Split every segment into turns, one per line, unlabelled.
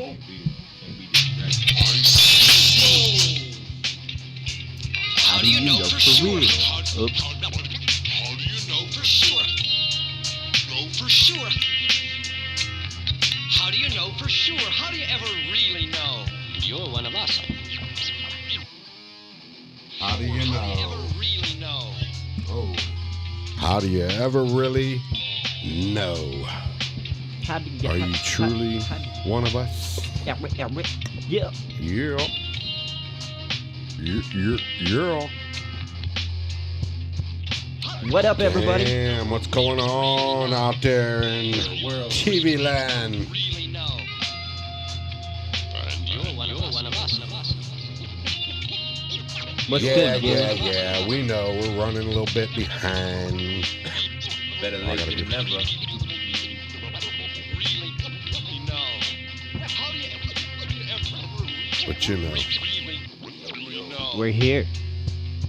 Can't be distracted.
How do you know for sure? Oops.
How do you know for sure? Know for sure.
How do you know for sure? How do you ever really know? You're one of us.
How do you
How do you
know?
ever really know?
Oh. How do you ever really know? Are you truly one of us?
Yeah.
Yeah. Yeah.
What up, everybody?
Damn, what's going on out there in TV land?
Really know? You're one of us.
What's
Yeah,
good,
yeah,
Gary?
yeah. We know we're running a little bit behind.
Better late than never.
Really know? How do you ever
But you know.
really know?
We're here,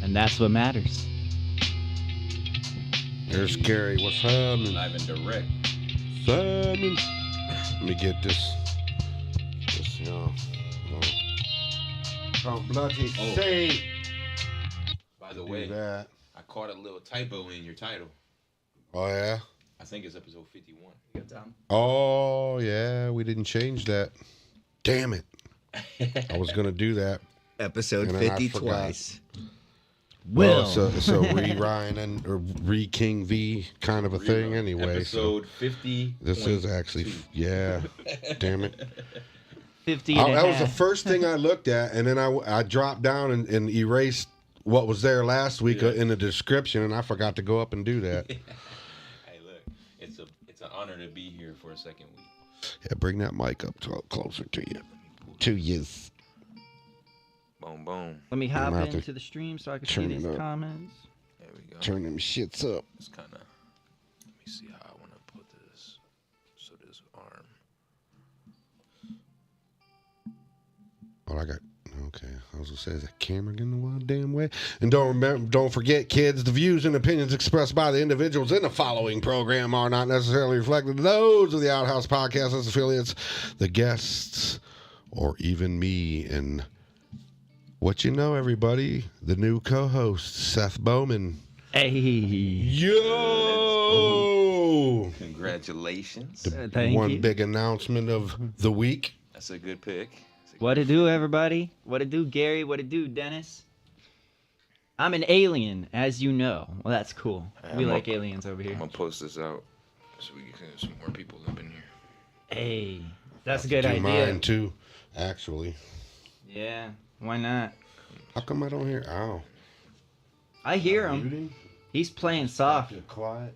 and that's what matters.
There's Gary. What's happening?
Live and direct.
Simon. Let me get this. Don't bloody
Oh.
say.
By the
Do
way,
that.
I caught a little typo in your title.
Oh, yeah?
I think it's episode 51.
You got time?
Oh, yeah. We didn't change that. Damn it. I was going to do that.
Episode
And then I
50
forgot.
twice.
Well, it's a re-Ryan and or re-King V kind of a thing anyway.
Episode 50.
This is actually, yeah. Damn it.
50 and a
That was the
half.
first thing I looked at, and then I dropped down and erased what was there last week in the description, and I forgot to go up and do that.
Hey, look. It's an honor to be here for a second week.
Yeah, bring that mic up closer to you. To you.
Boom, boom.
Let me
I'm
hop
gonna have to
into the stream so I can see
turn
these
it up.
comments.
There we go.
Turn them shits up.
It's kind of. Let me see how I want to put this. So this arm.
Oh, I got. Okay, I was gonna say, is that camera getting the wild damn way? And don't forget, kids, the views and opinions expressed by the individuals in the following program are not necessarily reflected those of the Outhouse podcast, its affiliates, the guests, or even me. And what you know, everybody, the new co-host, Seth Bowman.
Hey.
Yo!
Congratulations.
Thank
One
you.
big announcement of the week.
That's a good pick.
What it do, everybody? What it do, Gary? What it do, Dennis? I'm an alien, as you know. Well, that's cool. We like aliens over here.
I'm going to post this out so we can get some more people up in here.
Hey, that's a good
Do
idea.
mine too, actually.
Yeah, why not?
How come I don't hear? Ow.
I hear him.
Muting?
He's playing soft.
Quiet.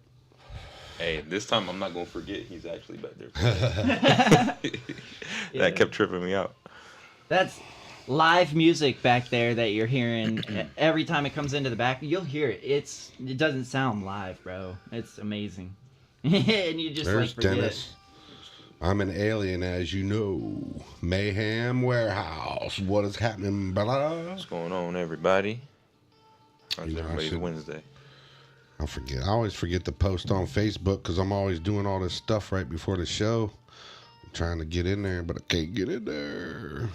Hey, this time I'm not going to forget he's actually back there.
Yeah.
That kept tripping me out.
That's live music back there that you're hearing. Every time it comes into the back, you'll hear it. It doesn't sound live, bro. It's amazing. And you just
There's
forget.
Dennis. I'm an alien, as you know. Mayhem Warehouse. What is happening, brother?
What's going on, everybody? How's
You know, I
everybody's
should-
Wednesday?
I forget. I always forget to post on Facebook because I'm always doing all this stuff right before the show. I'm trying to get in there, but I can't get in there.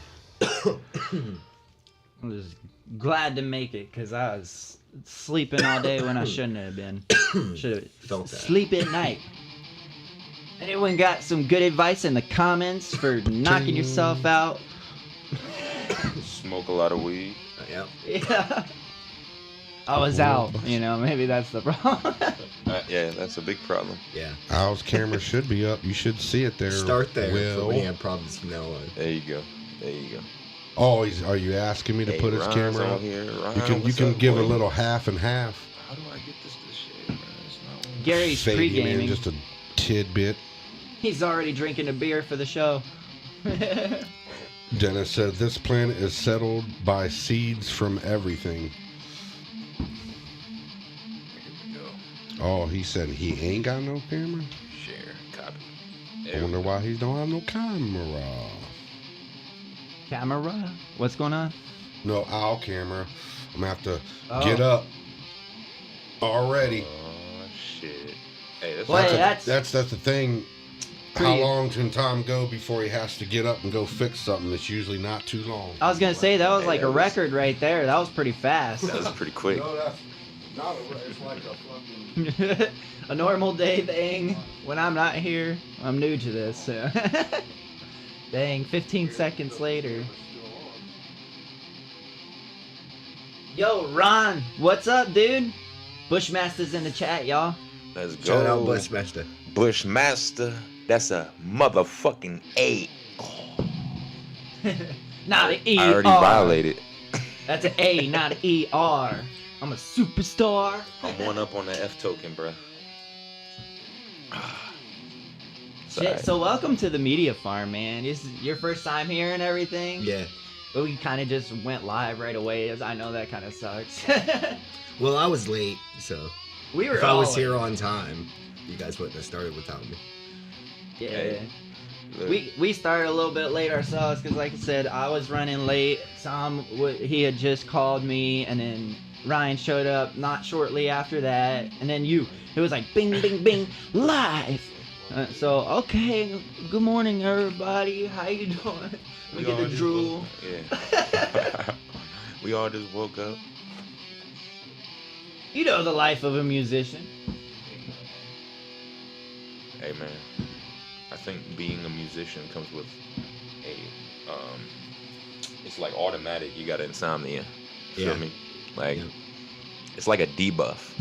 I'm just glad to make it because I was sleeping all day when I shouldn't have been. Should
Felt
have
that.
sleep at night. Anyone got some good advice in the comments for knocking yourself out?
Smoke a lot of weed.
Yep.
Yeah. I was out, maybe that's the problem.
Yeah, that's a big problem.
Yeah.
Al's camera should be up. You should see it there.
Start there for
Will.
when you have problems from now on.
There you go. There you go.
Oh, are you asking me to put his
Ron's
camera
on
up?
here. Ron,
You can
what's
give
up,
a
boy?
little half and half.
How do I get this shit, man? It's not on.
Gary's
Fade him in
pre-gaming.
just a tidbit.
He's already drinking a beer for the show.
Dennis said this planet is settled by seeds from everything.
Here we go.
Oh, he said he ain't got no camera?
Share. Copy.
I
There we
wonder
go.
why he don't have no camera.
Camera? What's going on?
No owl camera. I'm gonna have to
Oh.
get up already.
Oh, shit. Hey, that's
Boy,
not-
that's
That's the thing. How long can Tom go before he has to get up and go fix something? It's usually not too long.
I was gonna say that was like a record right there. That was pretty fast.
That was pretty quick.
No, that's not it's like a fucking...
A normal day thing when I'm not here. I'm new to this, so. Dang, 15 seconds later. Yo, Ron, what's up, dude? Bushmaster's in the chat, y'all.
Let's go.
Shout out Bushmaster.
Bushmaster. That's a motherfucking A.
Not an E.
I already violated.
That's an A, not an ER. I'm a superstar.
I'm one up on the F token, bruh.
Shit, so welcome to the media farm, man. This is your first time here and everything?
Yeah.
But we kind of just went live right away, as I know that kind of sucks.
Well, I was late, so
We were
if I
all
was here on time, you guys wouldn't have started without me.
Yeah.
Hey, look.
We started a little bit late ourselves because, like I said, I was running late. Tom, he had just called me, and then Ryan showed up not shortly after that, and then you. It was like bing, bing, bing, live. So okay, good morning, everybody. How you doing? We get the drool.
Yeah. We all just woke up.
You know the life of a musician.
Hey man, I think being a musician comes with a it's like automatic. You got insomnia. Feel
Yeah.
me? Like
Yeah.
it's like a debuff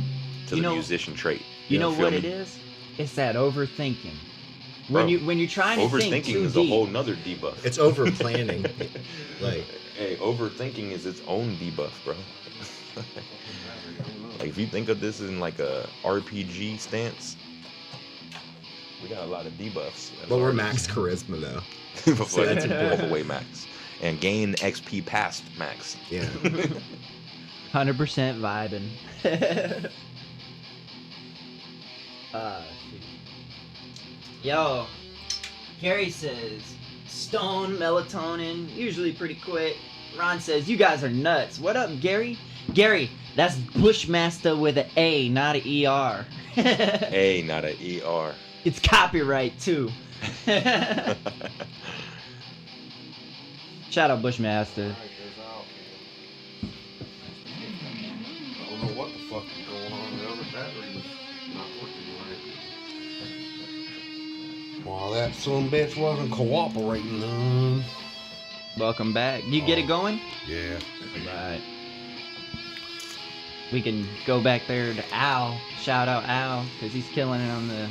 to
You
the
know-
musician trait.
You know
feel
what
me?
it is? It's that overthinking.
Bro,
When you're trying to think
Overthinking
too
is
deep.
a whole nother debuff.
It's over planning. Like,
Hey, overthinking is its own debuff, bro. Like if you think of this in like a RPG stance, we got a lot of debuffs.
but we're max charisma though.
Before
that's
that's away max and gain XP past max.
Yeah.
100% vibing. Shoot. Yo, Gary says, stone, melatonin, usually pretty quick. Ron says, you guys are nuts. What up, Gary? Gary, that's Bushmaster with an A, not an ER.
A, not an ER.
It's copyright, too. Shout out Bushmaster.
I don't know what the fuck is going on. The other battery's not working right. Well, that son bitch wasn't cooperating.
Welcome back. You get it going?
Yeah.
Right. We can go back there to Al. Shout out Al, because he's killing it on the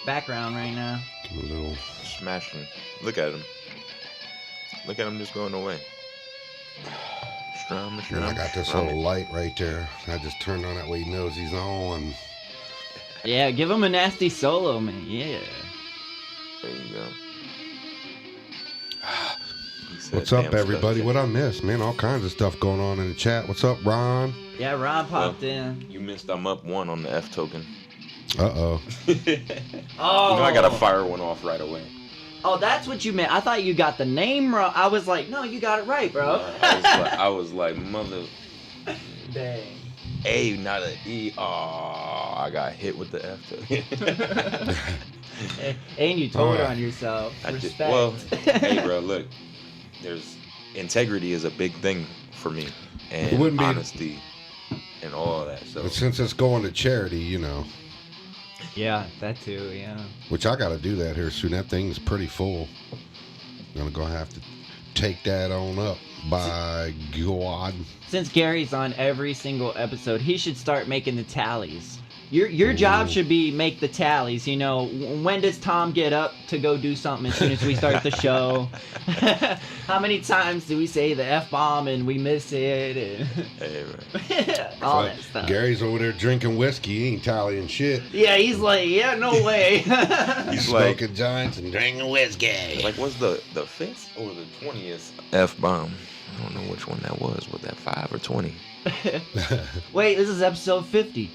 background right now.
A little.
Smashing. Look at him. Look at him just going away. Strum,
And I got this little light right there. I just turned on that way he knows he's on.
Yeah, give him a nasty solo, man. Yeah.
There you go. He said,
What's up,
"Damn,
everybody?
Stull."
What I missed, man? All kinds of stuff going on in the chat. What's up, Ron?
Yeah, Ron popped in.
You missed. I'm up one on the F token.
Uh-oh.
Oh.
You know I gotta fire one off right away.
Oh, that's what you meant. I thought you got the name wrong. I was like, no, you got it right, bro.
I was like, mother.
Dang.
A, not an E. Oh, I got hit with the F token.
And you told
Oh, yeah.
on yourself.
I did-
Respect.
well, hey, bro, look. There's integrity is a big thing for me,
It
and
wouldn't be-
honesty, and all of that. So
But since it's going to charity, you know,
Yeah, that too, yeah.
which I got to do that here soon. That thing's pretty full. I'm going to have to take that on up. By God.
Since Gary's on every single episode, he should start making the tallies. Your job should be make the tallies. You know, when does Tom get up to go do something as soon as we start the show? How many times do we say the F-bomb and we miss it? And
hey, man.
all
Like,
that stuff.
Gary's over there drinking whiskey. He ain't tallying shit.
Yeah, he's like, yeah, no way.
He's
like-
smoking giants and drinking whiskey.
Like, what's the 5th or the 20th F bomb? I don't know which one that was. Was that 5 or 20?
Wait, this is episode 50.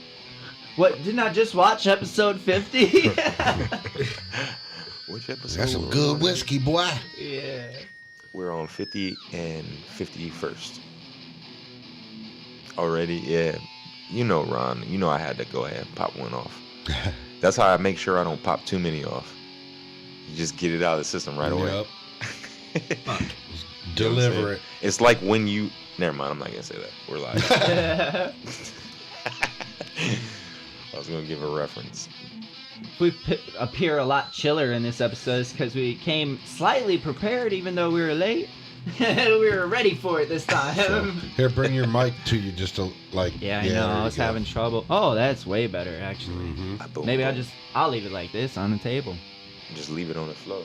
What, didn't I just watch episode 50?
Which episode?
That's some
were we
good
on?
whiskey, boy.
Yeah.
We're on 50 and 51st. Already, yeah. You know, Ron. You know I had to go ahead and pop one off. That's how I make sure I don't pop too many off. You just get it out of the system right away.
Yep.
Fuck.
Deliver it.
It's like when you. Never mind. I'm not gonna say that. We're live. I was gonna give a reference.
We appear a lot chiller in this episode because we came slightly prepared, even though we were late. We were ready for it this time.
So, here, bring your mic to you just to like.
Yeah, I know.
there
I was
you go.
having trouble. Oh, that's way better, actually.
Mhm.
Maybe I'll leave it like this on the table.
Just leave it on the floor.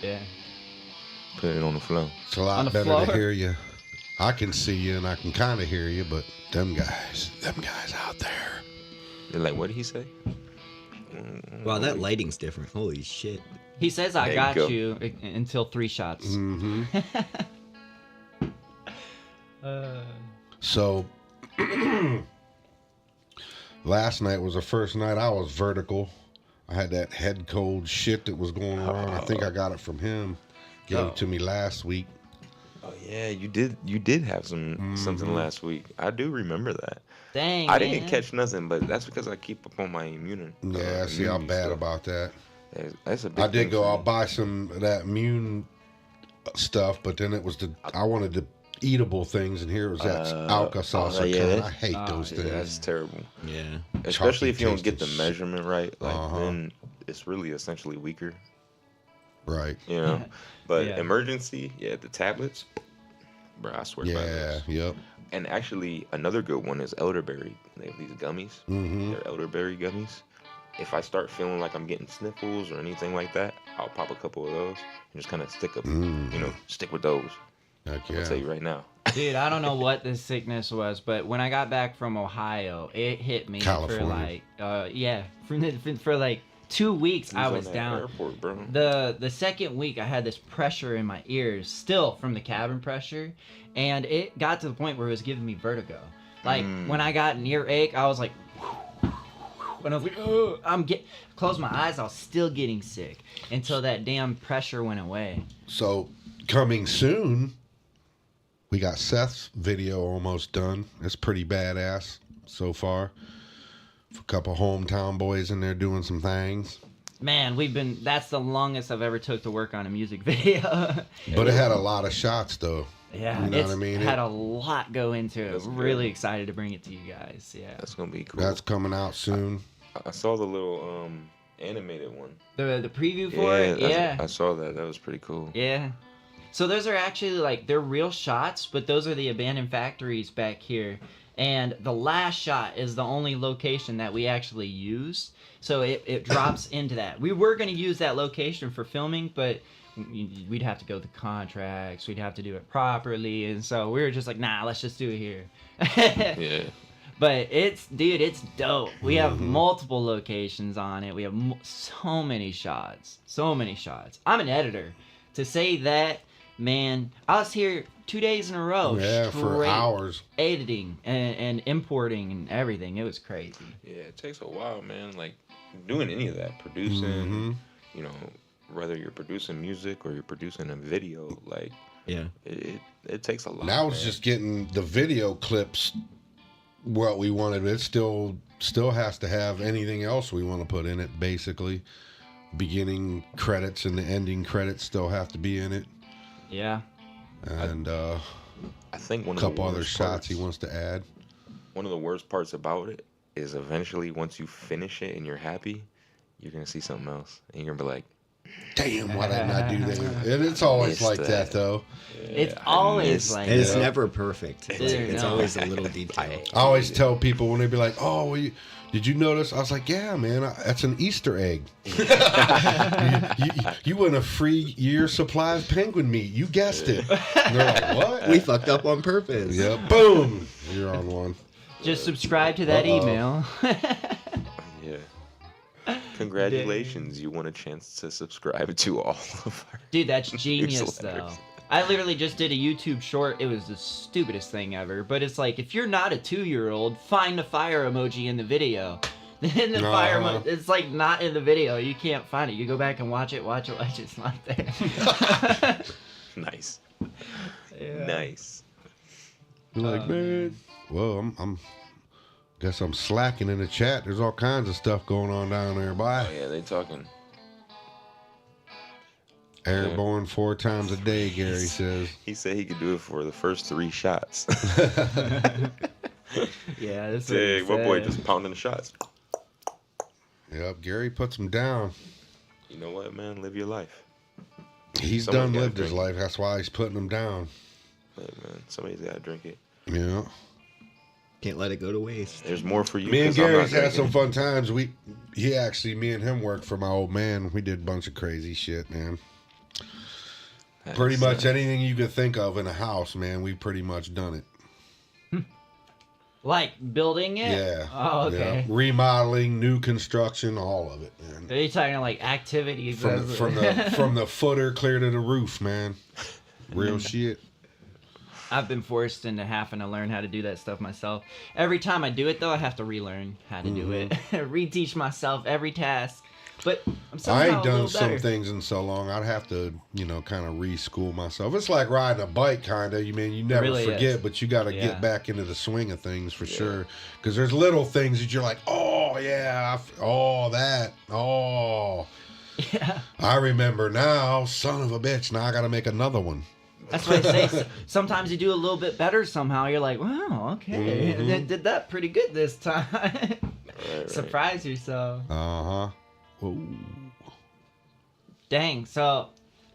Yeah.
Put it on the floor.
It's a lot
On the
better
floor?
to hear you. I can see you and I can kind of hear you, but them guys out there.
They're like, what did he say?
Wow, that lighting's different. Holy shit.
He says I
There you
got
go.
you until 3 shots.
Mm-hmm.
Uh,
So, last night was the first night I was vertical. I had that head cold shit that was going around. I think I got it from him. Gave it to me last week.
Oh yeah, you did have something last week. I do remember that.
dang.
I didn't
man.
catch nothing, but that's because I keep up on my immune.
Yeah, see, I'm
immunity
bad
stuff.
about that.
That's a big
I did
thing
go.
for
I'll
me.
buy some of that immune stuff, but then it was I wanted the eatable things, and here it was that Alka-Seltzer
yeah,
kind.
that-
I hate those
Yeah,
things.
that's terrible.
Yeah.
Especially
Chalky
if you don't get the
tasted
measurement right. Like
Uh-huh.
then it's really essentially weaker.
Right.
You know. But
Yeah.
emergency, the tablets. Bro, I swear by
Yeah.
those.
Yep.
And actually, another good one is elderberry. They have these gummies.
Mm-hmm.
They're elderberry gummies. If I start feeling like I'm getting sniffles or anything like that, I'll pop a couple of those and just kind of stick with those.
Heck
I'll tell you right now.
Dude, I don't know what this sickness was, but when I got back from Ohio, it hit me
California.
for like 2 weeks. I
Who's on
was
that
down.
Airport, bro.
The second week, I had this pressure in my ears, still from the cabin pressure, and it got to the point where it was giving me vertigo. Like when I got an earache, I was like, and I was like, oh, closed my eyes. I was still getting sick until that damn pressure went away.
So, coming soon, we got Seth's video almost done. It's pretty badass so far. A couple hometown boys in there doing some things.
Man, that's the longest I've ever took to work on a music video.
But it had a lot of shots, though.
Yeah,
You know what I mean?
had a lot go into it.
That's
Really
good.
excited to bring it to you guys. Yeah.
That's gonna be cool.
That's coming out soon.
I saw the little animated one.
The preview for it? Yeah.
I saw that. That was pretty cool.
Yeah. So those are actually they're real shots, but those are the abandoned factories back here. And the last shot is the only location that we actually use. So it drops into that. We were going to use that location for filming, but we'd have to go through contracts. We'd have to do it properly. And so we were just like, nah, let's just do it here.
Yeah.
But it's dope. We have multiple locations on it. We have so many shots. I'm an editor. To say that, man, I was here 2 days in a row.
Yeah, for
straight
hours.
editing and importing and everything. It was crazy.
Yeah, it takes a while, man. Like doing any of that, producing, you know, whether you're producing music or you're producing a video, like
Yeah.
it takes a lot.
Now it's
man.
just getting the video clips what we wanted. It still has to have anything else we want to put in it, basically. Beginning credits and the ending credits still have to be in it.
Yeah.
And
I think one
a
of the
couple other
worst
shots
parts-
he wants to add.
One of the worst parts about it is eventually once you finish it and you're happy, you're gonna see something else and you're gonna be like,
Damn, why didn't I do that? And it's always
Missed
like
that.
that, though.
It's
I
always
missed
like
And it's
Yeah.
never perfect. It's
No.
always a little detail.
I always tell people when they be like, "Oh, well, did you notice?" I was like, "Yeah, man, that's an Easter egg. you win a free year supply of penguin meat. You guessed it." And they're like, "What?"
We fucked up on purpose.
Yeah, boom. You're on one.
just subscribe to that
Uh-oh.
email.
yeah. Congratulations, you won a chance to subscribe to all of our
Dude, that's genius though.
newsletters.
I literally just did a YouTube short. It was the stupidest thing ever. But it's like, if you're not a 2-year-old, find the fire emoji in the video. Then the fire
Uh-huh.
it's like not in the video. You can't find it. You go back and watch it. It's not there.
Nice.
Yeah.
Nice.
You're like, man. Well, I'm guess I'm slacking in the chat. There's all kinds of stuff going on down there,
Oh
boy.
yeah, they talking.
Airborne 4 times a day, Gary says.
He said he could do it for the first 3 shots.
Yeah, that's what he
Dang, my boy
said.
just pounding the shots.
Yep, Gary puts him down.
You know what, man? Live your life.
He's
Someone's
done
gotta
lived his
drink.
life. That's why he's putting him down.
Hey, man, somebody's got to drink it.
Yeah.
Can't let it go to waste.
There's more for you.
Me and
'cause I'm not
Gary's had some
drinking.
fun times. Me and him worked for my old man. We did a bunch of crazy shit, man. Pretty much anything you could think of in a house, man, we pretty much done it.
Like building it?
Yeah.
Oh, okay.
Yeah. Remodeling, new construction, all of it, man.
Are you talking like activities?
From the footer clear to the roof, man. Real shit.
I've been forced into having to learn how to do that stuff myself. Every time I do it, though, I have to relearn how to do it. Reteach myself every task. But I'm somehow
I ain't
a
done
little
some
better.
things in so long. I'd have to, kind of reschool myself. It's like riding a bike, kind of. You never
really
forget,
is.
but you got to
Yeah.
get back into the swing of things for sure. Because there's little things that you're like, oh yeah, that, oh.
Yeah.
I remember now, son of a bitch. Now I got to make another one.
That's what I say. Sometimes you do a little bit better somehow. You're like, wow, okay.
Mm-hmm.
Did that pretty good this time.
Right.
Surprise yourself.
Uh huh. Whoa.
Dang. So,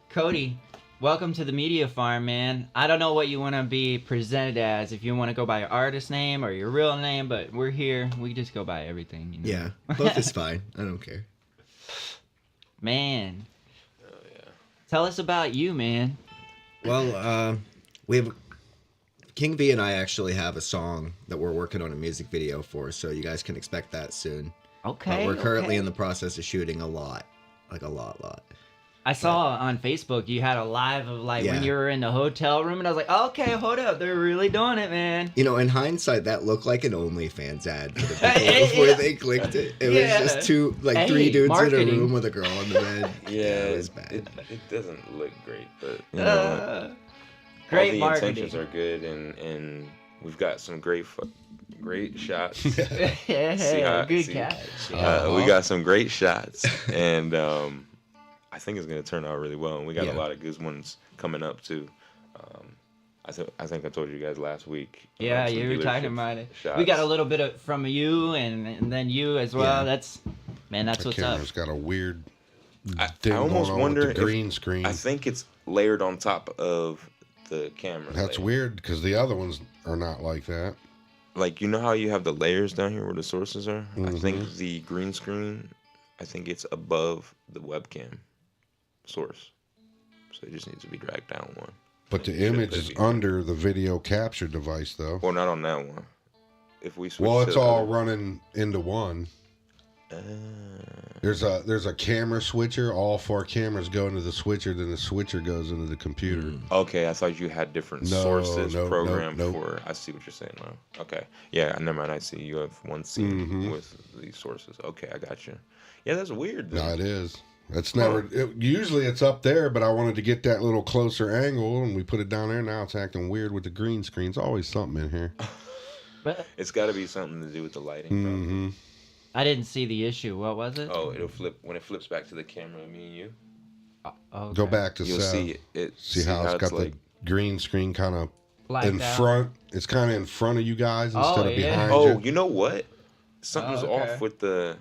Cody, welcome to the media farm, man. I don't know what you want to be presented as, if you want to go by your artist name or your real name, but we're here. We just go by everything. You know?
Yeah, both is fine. I don't care.
Man.
Oh, yeah.
Tell us about you, man.
Well, we have King V and I actually have a song that we're working on a music video for, so you guys can expect that soon.
Okay.
We're currently
okay.
in the process of shooting a lot.
I saw on Facebook you had a live of when
Yeah.
you were in the hotel room, and I was like, okay, hold up, they're really doing it, man.
You know, in hindsight, that looked like an OnlyFans ad for the people before
Yeah.
they clicked it. It
Yeah.
was just two,
Hey,
3 dudes in
marketing.
a room with a girl on the bed.
Yeah,
it was bad.
It doesn't look great, but you know, all
Great
the
marketing.
intentions are good, and we've got some great shots.
Yeah,
See how-
good
see-
catch.
We got some great shots, and I think it's gonna turn out really well. And we got a
Yeah.
lot of good ones coming up too. I think I told you guys last week.
Yeah,
some
you were talking
dealership
about it.
shots.
We got a little bit from you, and then you as well.
Yeah.
That's
The
what's up.
camera's got a weird
I
thing
almost
going on
wonder
with the green screen.
I think it's layered on top of the camera.
That's
layer.
weird because the other ones are not like that.
Like, you know how you have the layers down here where the sources are? I
Mm-hmm.
think the green screen, I think it's above the webcam source. So it just needs to be dragged down one.
But the
It should
image is
be-
under the video capture device, though.
Well, not on that one. If we switch
Well,
to
it's
the
all
other-
running into one. There's a camera switcher. All 4 cameras go into the switcher, then the switcher goes into the computer.
Okay, I thought you had different
No,
sources
no,
programmed
no.
for. I see what you're saying now. Okay, yeah, never mind. I see you have one scene
Mhm.
with these sources. Okay, I got you. Yeah, that's weird.
No,
Though.
it is. It's never. Usually it's up there, but I wanted to get that little closer angle, and we put it down there. Now it's acting weird with the green screen. It's always something in here.
But
It's got to be something to do with the lighting.
Mm-hmm.
I didn't see the issue. What was it?
Oh, it'll flip when it flips back to the camera. Me and you.
Okay.
Go back to
You'll
Seth.
see it.
See how it's got
like.
the green screen kind of
Blacked
in
out.
front. It's kind of in front of you guys
Oh,
instead of
yeah.
behind
Oh,
you.
you know what? Something's
Oh, okay.
off with the.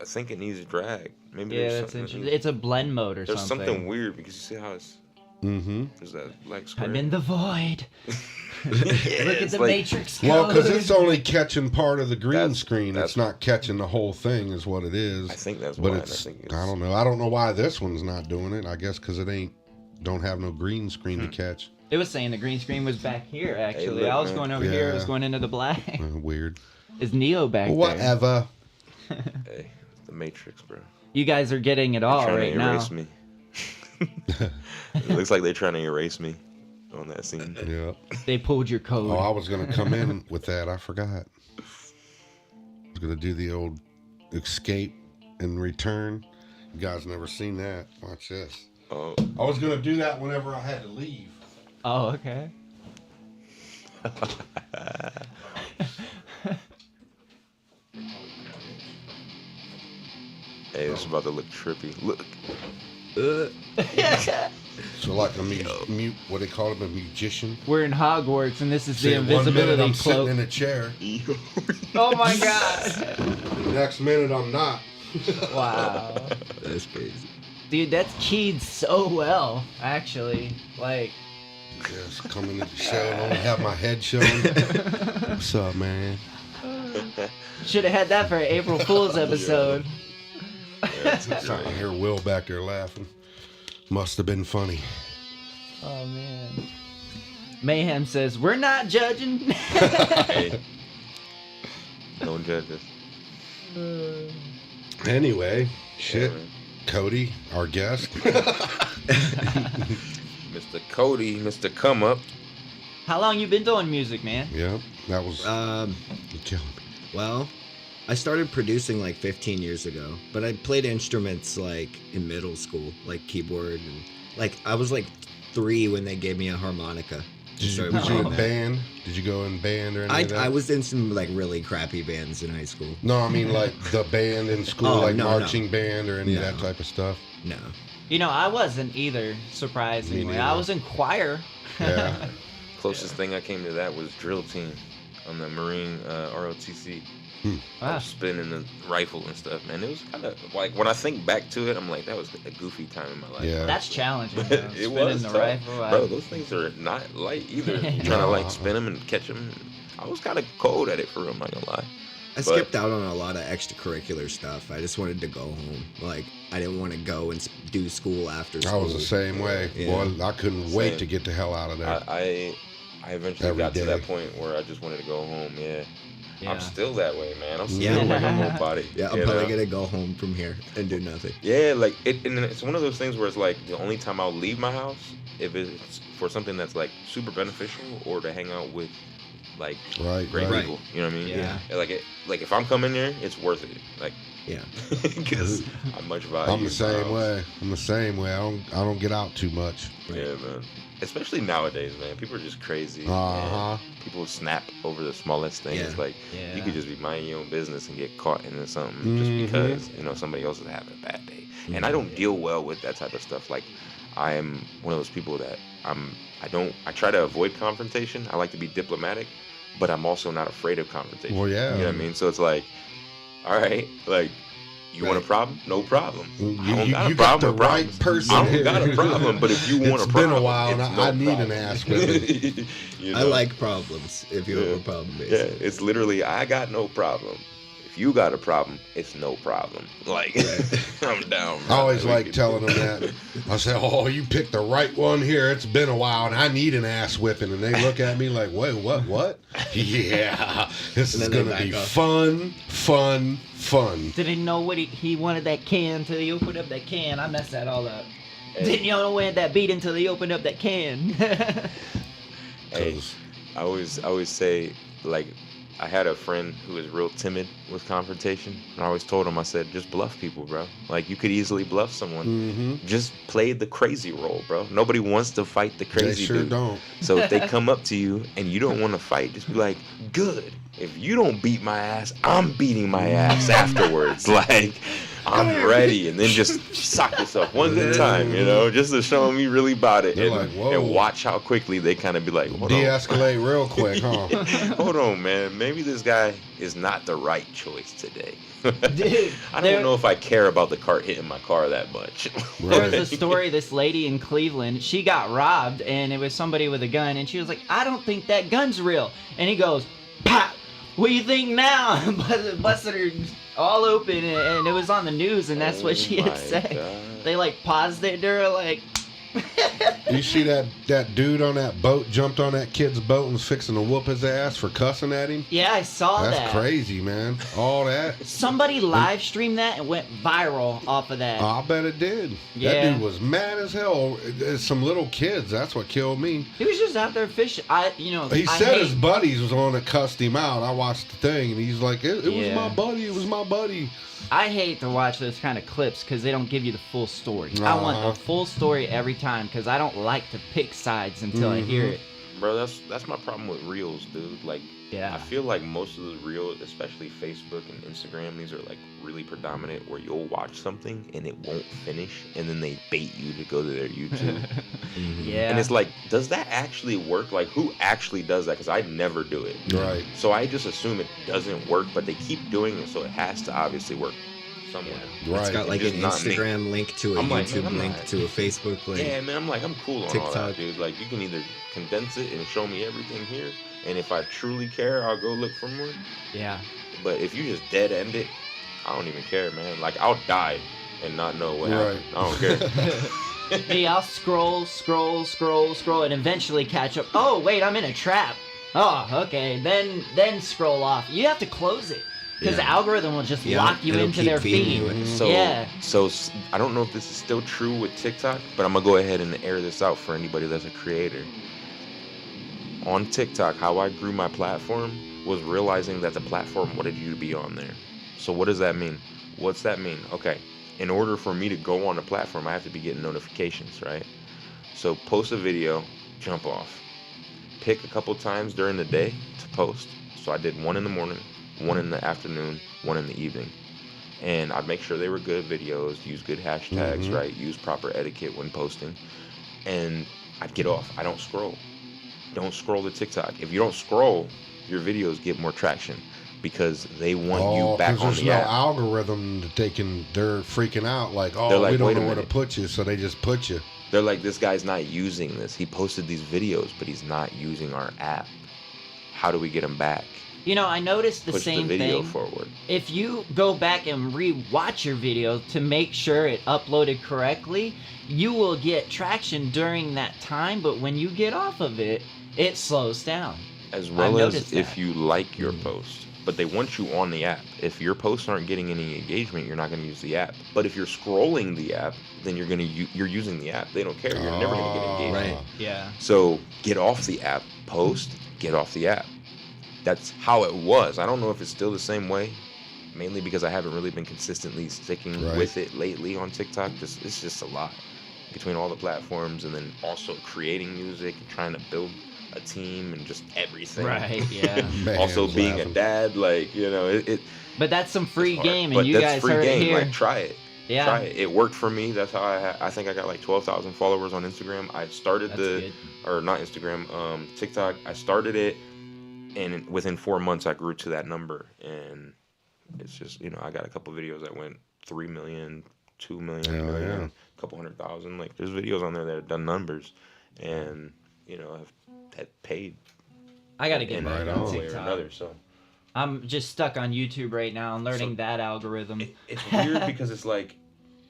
I think it needs drag. Maybe
Yeah,
there's
that's
something.
interesting. It's a blend mode or
There's
something.
something weird because you see how it's.
Mm-hmm.
There's that black square.
I'm in the void.
Yeah,
Look at
it's
the
like-
Matrix.
Well, because
code.
it's only catching part of the green
That's-
screen.
that's-
It's not catching the whole thing, is what it is.
I think that's
But
why.
it's.
I think it's.
I don't know. I don't know why this one's not doing it. I guess because it don't have no green screen to catch.
It was saying the green screen was back here. Actually,
look,
I was
man.
going over here. It was
Yeah.
going into the black.
Weird.
Is Neo back there?
Whatever.
Hey, the Matrix, bro.
You guys are getting it
They're
all
trying
right
to
now.
erase me. It looks like they're trying to erase me on that scene.
Yeah.
They pulled your code.
Oh, I was gonna come in with that. I forgot. I was gonna do the old escape and return. You guys never seen that? Watch this.
Oh,
I was gonna do that whenever I had to leave.
Oh, okay.
hey, this is about to look trippy. Look.
So like a mute, what they call him, a magician.
We're in Hogwarts, and this is the
Say, 1 minute
invisibility
I'm
cloak.
sitting in a chair.
Oh my god!
The next minute I'm not.
Wow.
That's crazy.
Dude, that's keyed so well, actually. Like,
Just coming to the show and only have my head shown. What's up, man?
should have had that for an April Fool's episode.
That's
I hear Will back there laughing. Must have been funny.
Oh man. Mayhem says, "We're not judging."
Hey, don't judge us.
Anyway, shit.
Yeah, man.
Cody, our guest.
Mr. Cody, Mr. Come Up.
How long you been doing music, man?
Yep, that was killing me.
Well, I started producing like 15 years ago, but I played instruments like in middle school, like keyboard, and like I was like 3 when they gave me a harmonica.
Did you,
Started
was you
playing
in
that.
band? Did you go in band or anything?
I was in some like really crappy bands in high school.
No, I mean like the band in school,
Oh,
like
no,
marching band or any of
No.
that type of stuff.
No.
You know, I wasn't either, surprisingly.
Me
I
neither.
was in choir.
Yeah.
Closest thing I came to that was drill team on the Marine ROTC. I
Wow.
was spinning the rifle and stuff, man. It was kind of like when I think back to it, I'm like, that was a goofy time in my life.
Yeah.
That's challenging.
But
Though.
it
Spinning
was
the
tough.
rifle.
Bro, those things are not light either. You're trying to like spin them and catch them. I was kind of cold at it for real, I'm not gonna lie.
I skipped out on a lot of extracurricular stuff. I just wanted to go home. Like, I didn't want to go and do school after
I
school.
was the same way.
Yeah.
Boy, I couldn't wait
Same.
to get the hell out of there.
I eventually
Every
got to
day.
that point where I just wanted to go home. Yeah.
Yeah.
I'm still that way, man. I'm still
Yeah.
like a nobody.
Yeah, I'm
you
probably
know?
going to go home from here and do nothing.
Yeah, like and it's one of those things where it's like the only time I'll leave my house if it's for something that's like super beneficial or to hang out with like
Right,
great
right.
people. You know what I mean?
Yeah.
Like if I'm coming there, it's worth it. Like
Yeah.
because I much value.
I'm the same
my house.
way. I'm the same way. I don't get out too much.
Yeah, man. Especially nowadays, man. People are just crazy.
Uh-huh.
man. People snap over the smallest things.
Yeah.
Like
Yeah.
you could just be minding your own business and get caught into something
Mhm.
just because somebody else is having a bad day. And I don't deal well with that type of stuff. Like I am one of those people that I try to avoid confrontation. I like to be diplomatic, but I'm also not afraid of confrontation.
Well, yeah.
You know what I mean? So it's like, all right, like you want a problem? No problem. I don't got a
You got
problem
the
with
right
problems.
person
I don't
here.
got a problem, but if you want
It's
a problem,
been a while, and
it's
I
no
need an
problem.
ass whipping.
You
I
know?
like problems if you have a problem,
Yeah,
basically.
it's literally I got no problem. If you got a problem, it's no problem. Like I'm down.
I always
man. We
like
can-
telling them that. I say, "Oh, you picked the right one here. It's been a while, and I need an ass whipping." And they look at me like, "Wait, what? Yeah, this
And
is
then they
gonna be
back off.
fun."
Didn't know what he wanted that can until he opened up that can. I messed that all up.
Hey.
Didn't know when that beat until he opened up that can.
Hey,
'Cause-
I always say, like, I had a friend who was real timid with confrontation, and I always told him, I said, just bluff people, bro. Like, you could easily bluff someone.
Mhm.
Just play the crazy role, bro. Nobody wants to fight the
They
crazy
sure
dude.
don't.
So if they come up to you and you don't want to fight, just be like, good. If you don't beat my ass, I'm beating my ass afterwards. Like, I'm ready. And then just sock yourself one good time, just to show them you really about it.
They're
And,
like, whoa.
and watch how quickly they kind of be like, hold on.
De-escalate real quick, huh?
Hold on, man. Maybe this guy is not the right choice today.
Dude,
I
there-
don't know if I care about the cart hitting my car that much.
There was
Right.
a story, this lady in Cleveland, she got robbed, and it was somebody with a gun, and she was like, I don't think that gun's real. And he goes, pop, what do you think now? Busted her all open, and it was on the news, and that's what she had
my
said.
God.
They, like, paused it, they were like,
You see that dude on that boat jumped on that kid's boat and was fixing to whoop his ass for cussing at him?
yeah, I saw
That's
that.
crazy, man. All that.
Somebody live streamed that and went viral off of that.
I bet it did.
Yeah.
That dude was mad as hell. It's some little kids. That's what killed me.
He was just out there fishing.
He
I
said
hate-
his buddies was on that cussed him out. I watched the thing, and he's like, it was
Yeah.
my buddy. It was my buddy.
I hate to watch those kind of clips because they don't give you the full story. I want
Uh-huh.
the full story every time because I don't like to pick sides until I hear
Mhm.
it.
Bro, that's my problem with reels, dude. Like,
Yeah.
I feel like most of the reels, especially Facebook and Instagram, these are like really predominant where you'll watch something and it won't finish, and then they bait you to go to their YouTube.
Yeah.
And it's like, does that actually work? Like, who actually does that? Because I never do it.
Right.
So I just assume it doesn't work, but they keep doing it, so it has to obviously work somewhere.
Right.
It's got like
It's
an
just not me.
Instagram link to a
I'm like,
YouTube
man, I'm
link
not-
to a Facebook link.
Yeah, man, I'm cool on all that,
TikTok.
dude. Like, you can either condense it and show me everything here, and if I truly care, I'll go look for more.
Yeah.
But if you just dead end it, I don't even care, man. Like, I'll die and not know what happened. I don't care.
Me, I'll scroll, and eventually catch up. Oh, wait, I'm in a trap. Oh, okay. Then scroll off. You have to close it because the algorithm will just lock you
it'll
into
keep
their
feeding
feed.
you it.
So,
Yeah.
so I don't know if this is still true with TikTok, but I'm gonna go ahead and air this out for anybody that's a creator. On TikTok, how I grew my platform was realizing that the platform wanted you to be on there. So what does that mean? What's that mean? Okay, in order for me to go on the platform, I have to be getting notifications, right? So post a video, jump off. Pick a couple times during the day to post. So I did one in the morning, one in the afternoon, one in the evening. And I'd make sure they were good videos, use good hashtags, right? Use proper etiquette when posting. And I'd get off. I don't scroll. Don't scroll to TikTok. If you don't scroll, your videos get more traction because they want you back
'cause
on
there's
the
no
app.
algorithm that they're freaking out like, oh,
They're like,
we don't
wait a
know where to
minute.
put you, so they just put you.
They're like, this guy's not using this. He posted these videos, but he's not using our app. How do we get him back?
You know, I noticed the
Push
same
the video
thing.
forward.
If you go back and re-watch your video to make sure it uploaded correctly, you will get traction during that time, but when you get off of it, it slows down.
As well
I've
as
noticed
if
that.
you like your post. But they want you on the app. If your posts aren't getting any engagement, you're not going to use the app. But if you're scrolling the app, then you're using the app. They don't care. You're never going to get engagement.
Right.
Yeah.
So get off the app, post, get off the app. That's how it was. I don't know if it's still the same way, mainly because I haven't really been consistently sticking
Right.
with it lately on TikTok. It's just a lot between all the platforms and then also creating music and trying to build a team and just everything.
Right, yeah.
Man,
Also
was
being
laughing.
a dad, like, you know, it
But that's some free
it's hard.
game, and
But
you
that's
guys
free
heard
game.
it here.
Like, try it.
Yeah.
Try it. It worked for me. That's how I think I got like 12,000 followers on Instagram. I started
That's
the
good.
or not Instagram, TikTok. I started it, and within 4 months I grew to that number. And it's just, you know, I got a couple videos that went 3 million, 2 million,
Hell
million,
yeah.
a couple 100,000. Like, there's videos on there that have done numbers, and you know, have paid
I gotta get
in
back
right
on
on.
one way or
TikTok.
another. So
I'm just stuck on YouTube right now and learning
So-
that algorithm.
it's weird because it's like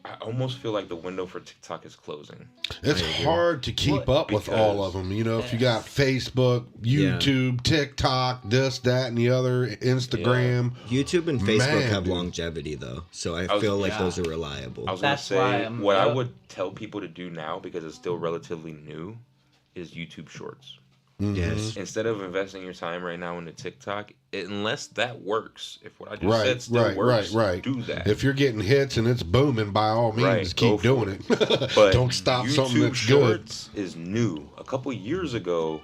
I almost feel like the window for TikTok is closing.
It's hard to keep up with all of them. You know, if you got Facebook, YouTube, TikTok, this, that, and the other, Instagram.
YouTube and Facebook
Man,
have
dude.
longevity though, so I
was-
feel like
yeah.
those are reliable.
I was
That's
gonna
why
say
I'm-
what I
yep.
would tell people to do now because it's still relatively new is YouTube Shorts.
Yes.
Instead of investing your time right now into TikTok, unless that works, if what I just
Right,
said still works,
right.
do that.
If you're getting hits and it's booming, by all means,
Right,
keep
go for
doing
it.
it.
But
Don't stop
YouTube
something that's good.
Shorts is new. A couple years ago,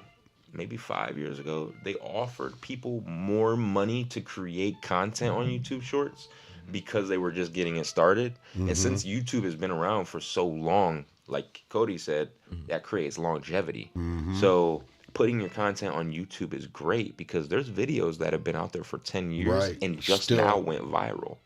maybe 5 years ago, they offered people more money to create content on YouTube Shorts because they were just getting it started. And since YouTube has been around for so long, like Cody said, that creates longevity. So putting your content on YouTube is great because there's videos that have been out there for 10 years
Right.
and just
Still.
now went viral.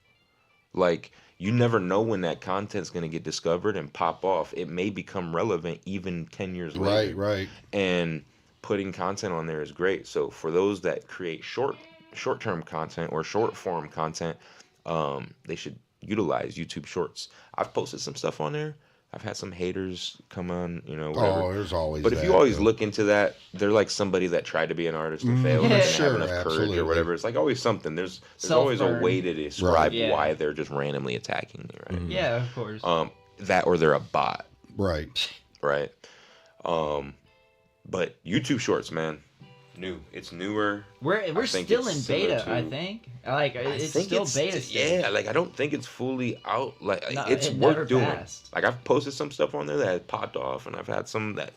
Like, you never know when that content's going to get discovered and pop off. It may become relevant even 10 years later.
Right.
And putting content on there is great. So for those that create short-term content or short-form content, they should utilize YouTube Shorts. I've posted some stuff on there. I've had some haters come on, you know, whatever.
Oh, there's always
But if
that,
you always
though.
look into that, they're like somebody that tried to be an artist and failed and didn't
Sure,
have enough courage
absolutely.
or whatever. It's like always something. There's always a
Self-burn.
way to describe
Right.
Yeah.
why they're just randomly attacking me, right?
Yeah, of course.
That or they're a bot,
Right.
right? But YouTube Shorts, man, new. It's newer.
We're
I
still
think
in
it's similar
beta, I
to-
think. Like
I
it's
think
still beta stage.
Yeah, like I don't think it's fully out. Like
No,
it's
it never
worth doing.
passed.
Like I've posted some stuff on there that has popped off, and I've had some that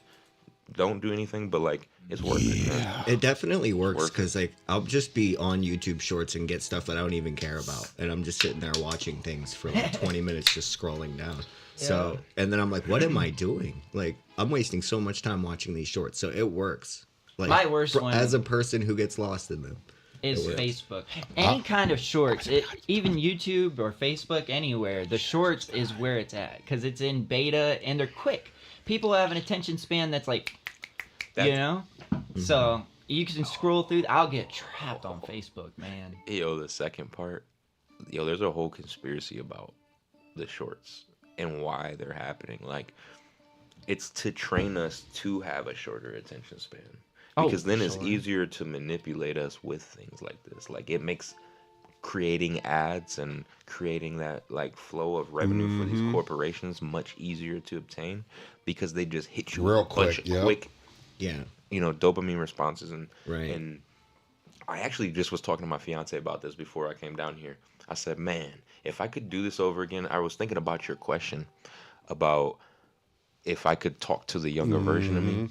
don't do anything, but like it's worth it. Man.
It definitely works
Worth it.
because like I'll just be on YouTube Shorts and get stuff that I don't even care about, and I'm just sitting there watching things for like 20 minutes, just scrolling down. So, and then I'm like, what am I doing? Like, I'm wasting so much time watching these shorts. So it works. Like,
My worst one
as a person who gets lost in them.
is
It works.
Facebook. Any kind of shorts, even YouTube or Facebook, anywhere, the shorts is where it's at because it's in beta and they're quick. People have an attention span that's like, you know? So you can scroll through. I'll get trapped on Facebook, man.
Yo, the second part, there's a whole conspiracy about the shorts and why they're happening. Like, it's to train us to have a shorter attention span. Because then it's easier to manipulate us with things like this. Like, it makes creating ads and creating that like flow of revenue for these corporations much easier to obtain because they just hit you
Real
with a bunch
quick,
of quick,
Yeah.
dopamine responses. And
Right.
and I actually just was talking to my fiance about this before I came down here. I said, man, if I could do this over again, I was thinking about your question about if I could talk to the younger version of me.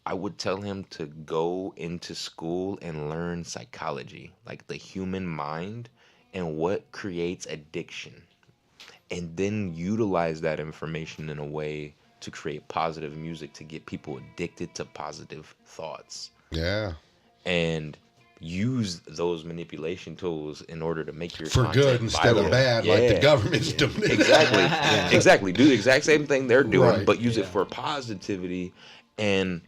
I would tell him to go into school and learn psychology, like the human mind and what creates addiction. And then utilize that information in a way to create positive music to get people addicted to positive thoughts.
Yeah.
And use those manipulation tools in order to make your
For
content
good instead
viral.
of bad, like the government's doing.
Exactly. Exactly. Do the exact same thing they're doing,
Right.
but use it for positivity, and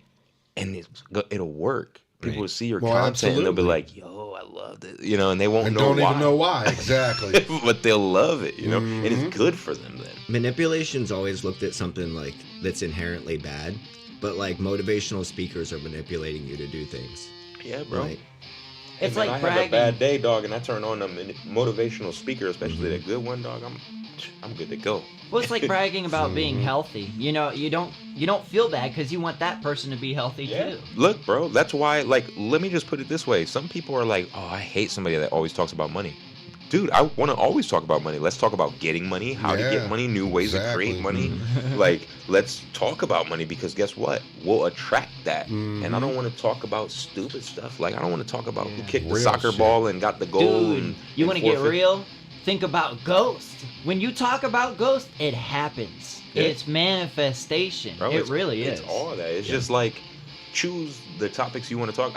it'll work. People will see your
Well,
content and they'll be
absolutely.
like, "Yo, I love this," and they won't
And
know
don't
why.
even know why, exactly.
But they'll love it, and it's good for them then.
Manipulation's always looked at something like that's inherently bad, but like motivational speakers are manipulating you to do things.
Yeah, bro.
Like,
It's
Man,
like
I
bragging.
have a bad day, dog, and I turn on a motivational speaker, especially the good one, dog. I'm good to go.
Well, it's like bragging about being healthy. You know, you don't feel bad because you want that person to be healthy too.
Look, bro, that's why, like, let me just put it this way. Some people are like, oh, I hate somebody that always talks about money. Dude, I want to always talk about money. Let's talk about getting money, how to
Yeah,
get money, new ways to create
exactly.
money. Like, let's talk about money because guess what? We'll attract that. And I don't want to talk about stupid stuff. Like, I don't want to talk about who kicked the
Real
soccer
shit.
ball and got the goal.
Dude,
and,
you
and
want to get
forfeit.
real? Think about Ghost. When you talk about Ghost, it happens.
Yeah.
It's manifestation.
Bro,
it
it's-
really is.
It's all of that. It's just like choose the topics you want to talk.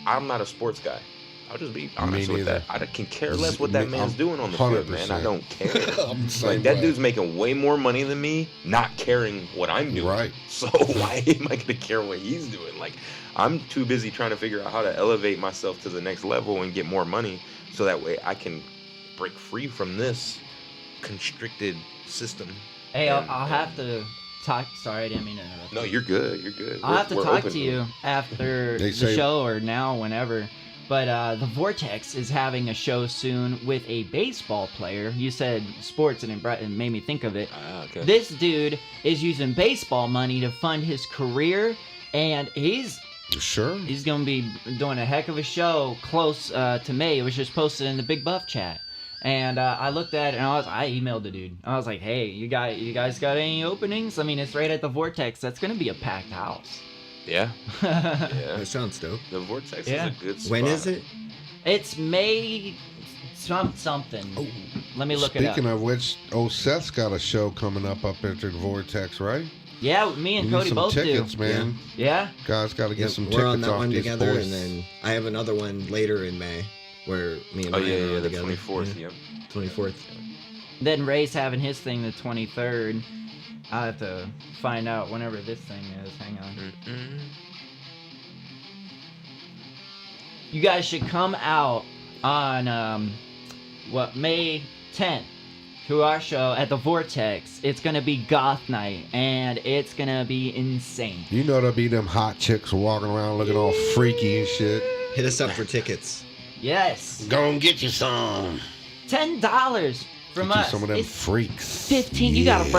I'm not a sports guy. I'll just be honest with
neither.
that. I can care less what that man's doing on the field, man. I
100%.
don't care.
I'm the same
Like that
way.
dude's making way more money than me, not caring what I'm doing.
Right.
So why am I gonna care what he's doing? Like I'm too busy trying to figure out how to elevate myself to the next level and get more money, so that way I can break free from this constricted system.
Hey,
And-
I'll have to talk. Sorry, I didn't mean to interrupt.
No, you're good. You're good.
I'll have to
We're
talk
open
to you after
They
the
say-
show or now, whenever. But the Vortex is having a show soon with a baseball player. You said sports and it made me think of it.
Ah, okay.
This dude is using baseball money to fund his career, and he's
Sure.
gonna be doing a heck of a show close to May. It was just posted in the Big Buff chat, and I looked at it and I emailed the dude. I was like, hey, you guys got any openings? I mean, it's right at the Vortex. That's gonna be a packed house.
Yeah. Yeah.
that sounds dope.
The Vortex
Yeah.
is a good spot.
When is it?
It's May something.
Oh,
Let me look it up.
Speaking of which, Seth's got a show coming up at the Vortex, right?
Yeah, me and
We need
Cody
some
both
tickets,
do.
man.
Yeah.
Guys got to get
Yep,
some
we're
tickets
on that
off
one
these
together,
boys.
and then I have another one later in May where me and
Oh
Ryan are
yeah,
on
the
together.
24th.
Yeah.
Yep.
24th.
Then Ray's having his thing the 23rd. I'll have to find out whenever this thing is. Hang on.
Mm-mm.
You guys should come out on May 10th to our show at the Vortex. It's gonna be goth night and it's gonna be insane.
You know there'll be them hot chicks walking around looking all freaky and shit.
Hit us up for tickets.
Yes,
Go and get you some.
$10 from
Get you
us.
some of them
It's
freaks.
15. You gotta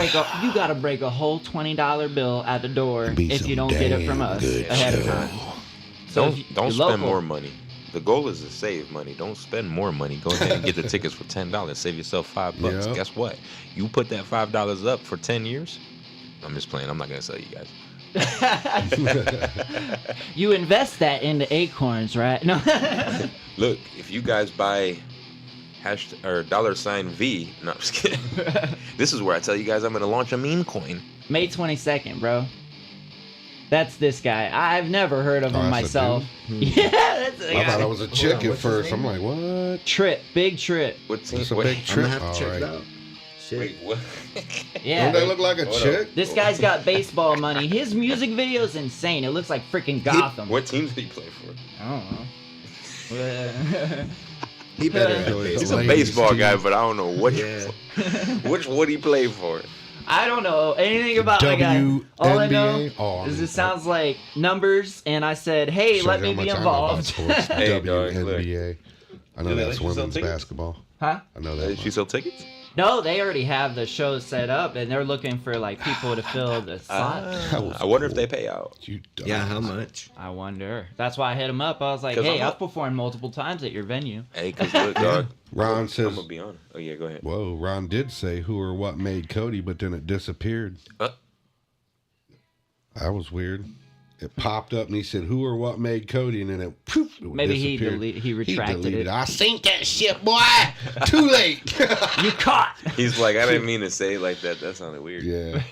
break a whole $20 bill at the door
Be
if
some
you don't get it from
damn
us
good
ahead of
show.
time. So if
Don't
you're
spend
local-
more money. The goal is to save money. Don't spend more money. Go ahead and get the tickets for $10. Save yourself $5.
Yeah.
Guess what? You put that $5 up for 10 years. I'm just playing. I'm not gonna sell you guys.
You invest that into acorns, right? No.
Look, if you guys buy hashtag or $V, no, I'm just kidding. This is where I tell you guys I'm gonna launch a meme coin.
May 22nd, bro. That's this guy. I've never heard of him
that's a
myself. Yeah, that's a
I thought
guy.
I was a chick
on,
at
what's his
first.
name?
I'm like, what?
Trip, big trip.
What's
It's a
what?
big
I'm
trip.
gonna have to check it
Alright.
out. Shit.
Wait, what?
Yeah.
Don't they look like a
Hold
chick?
This guy's got baseball money. His music video is insane. It looks like freaking Gotham.
What teams did he play for?
I don't know.
He better have
He's
He's
a
a
baseball.
baseball guy, but I don't know what
Yeah.
which would he play for.
I don't know anything about the guy. All I know
WNBA? Oh, I
is
mean,
it sounds like numbers, and I said, hey,
shows
let
you
me
how
be
much I know about
involved.
sports.
Hey, dog, look.
WNBA. I know
Do they
that's
let you sell
women's
tickets?
basketball.
Huh?
I know
Did
that.
she
much.
sell tickets?
No, they already have the show set up, and they're looking for like people to fill the slots.
That was
I wonder if
cool.
they pay out.
You
Yeah,
dumbass.
how much?
I wonder. That's why I hit him up. I was like,
'Cause
hey,
I'm
I've
not-
performed multiple times at your venue.
Hey, cause look, dog.
Ron
I'm
says,
gonna be on. Oh yeah, go ahead.
whoa, Ron did say who or what made Cody, but then it disappeared.
Uh.
That was weird. It popped up and he said who or what made Cody, and then it, poof, it
Maybe
disappeared.
he retracted it.
I seen that shit, boy. Too late.
You caught.
He's like, I didn't mean to say it like that. That sounded weird.
Yeah,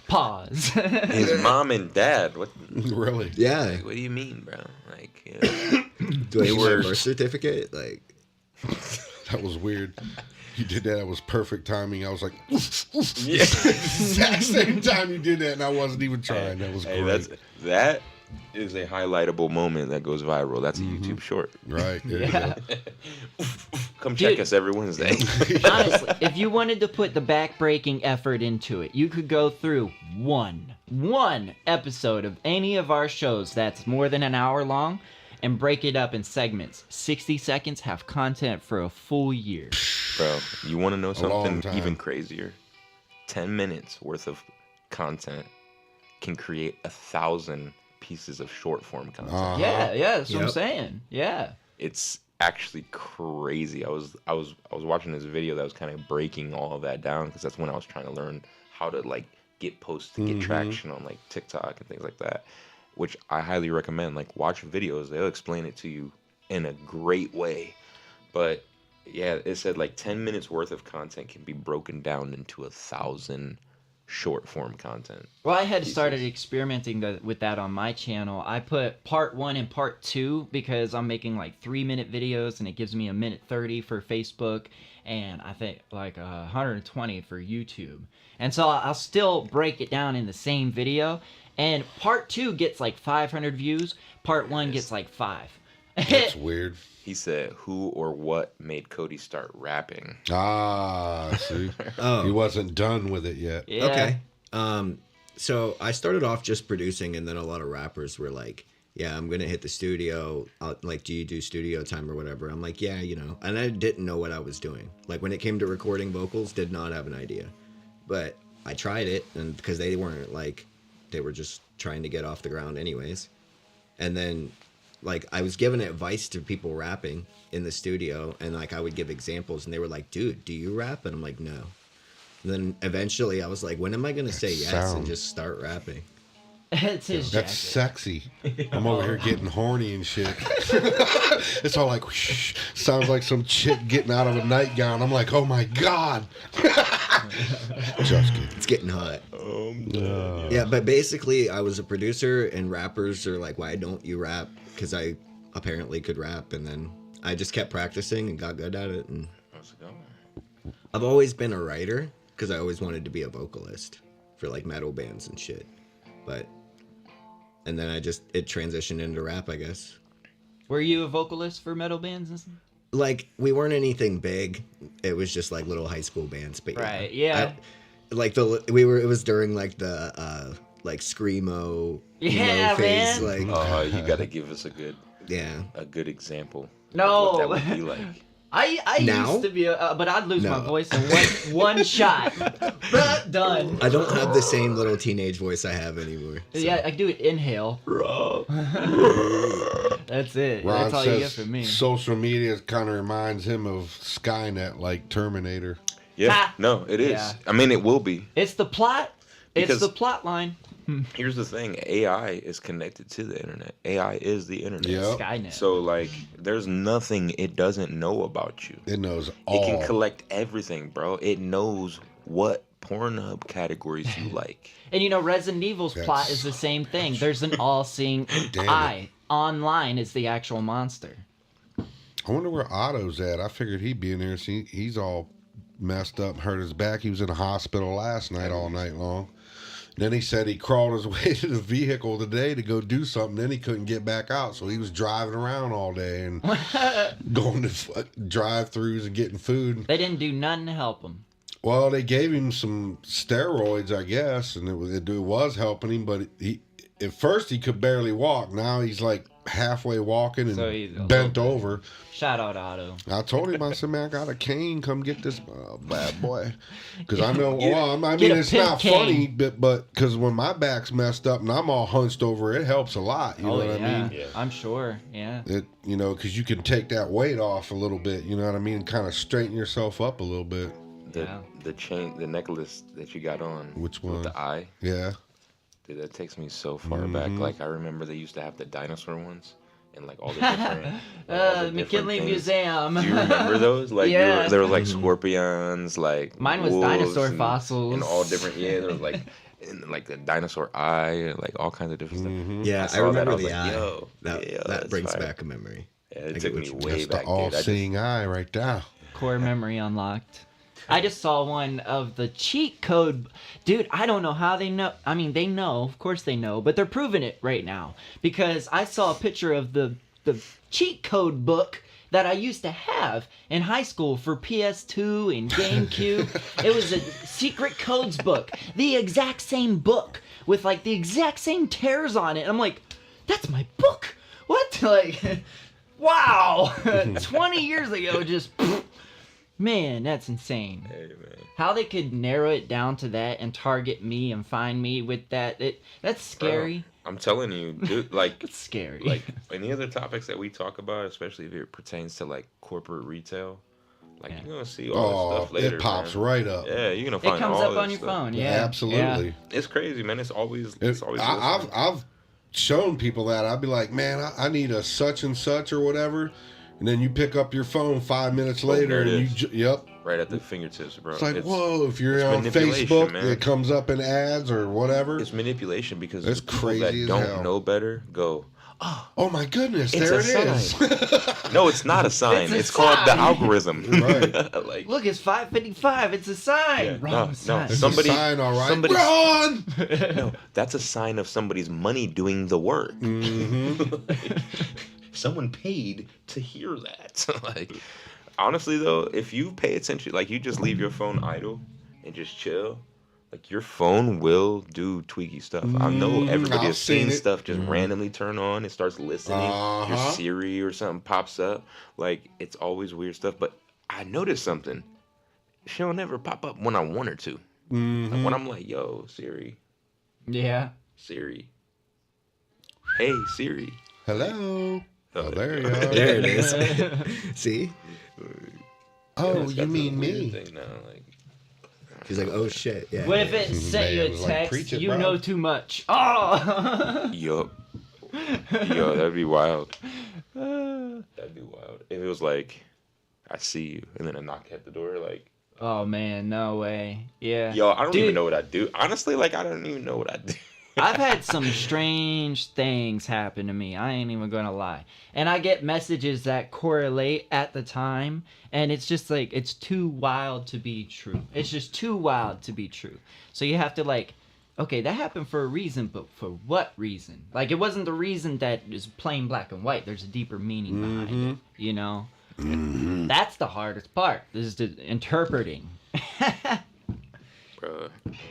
Pause.
His mom and dad. What?
really.
Yeah.
What do you mean, bro? Like, yeah.
Do I
They
need
were-
my birth certificate? Like,
That was weird. You did that. It was perfect timing. I was like,
Yeah.
exact same time you did that, and I wasn't even trying. That was
Hey,
great.
that is a highlightable moment that goes viral. That's a YouTube short.
Right. There
Yeah.
you go.
Come
Dude.
check us every Wednesday.
Honestly, if you wanted to put the back-breaking effort into it, you could go through one episode of any of our shows that's more than an hour long and break it up in segments. 60 seconds have content for a full year.
Bro, you want to know
long
something
time.
even crazier? 10 minutes worth of content can create 1,000 pieces of short form content.
Uh-huh.
Yeah, that's what I'm
Yep.
saying. Yeah.
It's actually crazy. I was watching this video that was kind of breaking all of that down because that's when I was trying to learn how to like get posts to get traction on like TikTok and things like that, which I highly recommend. Like watch videos, they'll explain it to you in a great way. But yeah, it said like 10 minutes worth of content can be broken down into 1,000 short form content.
Well, I had started experimenting with that on my channel. I put part 1 and part 2 because I'm making like 3-minute videos and it gives me a minute 30 for Facebook and I think like 120 for YouTube. And so I'll still break it down in the same video. And part 2 gets like 500 views. Part 1 gets like 5.
That's weird.
He said, who or what made Cody start rapping?
Ah, see,
oh,
he wasn't done with it yet.
Yeah.
okay. So I started off just producing, and then a lot of rappers were like, "Yeah, I'm gonna hit the studio. Like, do you do studio time or whatever?" I'm like, "Yeah, you know." And I didn't know what I was doing. Like when it came to recording vocals, did not have an idea. But I tried it, and because they weren't like, they were just trying to get off the ground anyways. And then like I was giving advice to people rapping in the studio, and like I would give examples, and they were like, "Dude, do you rap?" And I'm like, "No." And then eventually I was like, when am I gonna say yes
sound.
and just start rapping?
It's his
That's
jacket.
sexy. I'm over here getting horny and shit. It's all like, whoosh, sounds like some chick getting out of a nightgown. I'm like, oh my God. Just kidding.
It's getting hot. Yeah, but basically I was a producer, and rappers are like, "Why don't you rap?" Because I apparently could rap, and then I just kept practicing and got good at it. And
How's it going?
I've always been a writer because I always wanted to be a vocalist for like metal bands and shit. And then it transitioned into rap, I guess.
Were you a vocalist for metal bands and stuff?
Like we weren't anything big. It was just like little high school bands, but yeah.
Right, yeah.
It was during like the like screamo
Yeah,
emo phase,
man.
like
You got to give us a good example.
No.
Of what that would be like.
I
Now?
used to be, but I'd lose my
No.
voice in one shot. Done.
I don't have the same little teenage voice I have anymore. so.
Yeah, I do it inhale. That's it.
Ron
That's all you get
says
from me.
social media kind of reminds him of Skynet, like Terminator.
Yeah,
Ha!
no, it is.
Yeah.
I mean, it will be.
It's the plot. It's
Because-
the plot line.
here's the thing: AI is connected to the internet. AI is the internet.
Yep.
Skynet.
So like, there's nothing it doesn't know about you.
It knows
It
all.
can collect everything, bro. It knows what Pornhub categories you like.
And you know, Resident Evil's
That's
plot is the same thing. There's an all-seeing
Damn
eye. Online is the actual monster.
I wonder where Otto's at. I figured he'd be in there. See, he's all messed up, hurt his back. He was in the hospital last night all night long. Then he said he crawled his way to the vehicle today to go do something. Then he couldn't get back out, so he was driving around all day and going to drive-throughs and getting food.
They didn't do nothing to help him.
Well, they gave him some steroids, I guess, and it was helping him. But at first he could barely walk. Now he's like halfway walking and
So he's a
bent
little
over.
Shout out Otto.
I told him, I said, man, I got a cane. Come get this bad boy. Because I know, I
Get
mean,
a
it's
pimp
not
cane.
funny, but because when my back's messed up and I'm all hunched over, it helps a lot. You know what I mean?
Yeah.
I'm sure. Yeah.
It, you know, because you can take that weight off a little bit. You know what I mean? Kind of straighten yourself up a little bit.
The chain, the necklace that you got on.
Which
with
one?
the eye.
Yeah.
Dude, that takes me so far back.
Mhm.
Like I remember they used to have the dinosaur ones and like all the different. all the different
McKinley
things.
Museum.
Do you remember those? Like
Yeah.
there was like scorpions, like
Mine was
wolves
dinosaur
and,
fossils.
and all different. Yeah, there was like and like the dinosaur eye, and like all kinds of different stuff.
Yeah, I
saw that,
remember
I was
the
like,
eye.
yo,
that
yeah,
that
that's
brings
fire.
back a memory.
Yeah,
I
it
get
took
what
me
you mean.
way
That's the
back, dude. I just,
all-seeing eye right there.
Core memory unlocked. I just saw one of the cheat code. Dude, I don't know how they know. I mean, they know. Of course they know. But they're proving it right now. Because I saw a picture of the cheat code book that I used to have in high school for PS2 and GameCube. It was a secret codes book. The exact same book with like the exact same tears on it. I'm like, that's my book. What? Like, wow. 20 years ago, just... Man, that's insane.
hey man,
How they could narrow it down to that and target me and find me with that, that's scary.
Bro, I'm telling you, dude. Like
It's scary.
like any other topics that we talk about, especially if it pertains to like corporate retail, like you're gonna see all this stuff later.
It pops
man.
right up.
Yeah, you're gonna find
it comes
all
up
this
on your
stuff.
phone, yeah.
Absolutely.
Yeah.
It's crazy, man. It's always listening.
I've shown people that. I'd be like, man, I need a such and such or whatever. And then you pick up your phone 5 minutes later
there it
and
is.
Yep.
right at the fingertips, bro.
It's like, whoa, if you're
it's
on
manipulation,
Facebook,
man.
it comes up in ads or whatever.
It's manipulation because
It's
the people
crazy as
that don't
hell.
know better go,
Oh my goodness,
it's
there
a
it is.
sign. No, it's not a sign.
It's a
It's called the
sign.
algorithm.
Right.
like,
Look, it's 5:55. It's a sign.
Yeah,
Wrong
no,
sign.
It's
Somebody-
a sign, all right.
somebody-
Run!
no, that's a sign of somebody's money doing the work. Someone paid to hear that. Like, honestly though, if you pay attention, like you just leave your phone idle and just chill, like your phone will do tweaky stuff. I know everybody
I've
has seen
seen it.
stuff just randomly turn on. It starts listening. Your
Uh-huh.
Siri or something pops up. Like it's always weird stuff. But I noticed something. She'll never pop up when I want her to. Like when I'm like, yo, Siri,
Yeah.
Siri. Hey, Siri.
Hello. Oh, there you are.
There it is. See?
Oh,
It's
you
got this
mean
weird
me?
thing now, like,
He's like, oh shit. Yeah.
What if it sent you
Man,
a
like,
text?
preach it,
You
bro.
know too much. Oh.
yup. Yo, that'd be wild. That'd be wild. If it was like, I see you, and then a knock at the door, like,
Oh man, no way. Yeah.
yo, I don't
Dude,
even know what I do. Honestly, like, I don't even know what I do.
I've had some strange things happen to me. I ain't even gonna lie. And I get messages that correlate at the time, and it's just like it's too wild to be true. It's just too wild to be true. So you have to like, okay, that happened for a reason, but for what reason? Like it wasn't the reason that is plain black and white. There's a deeper meaning behind it. You know? That's the hardest part. This is the interpreting.
Bruh,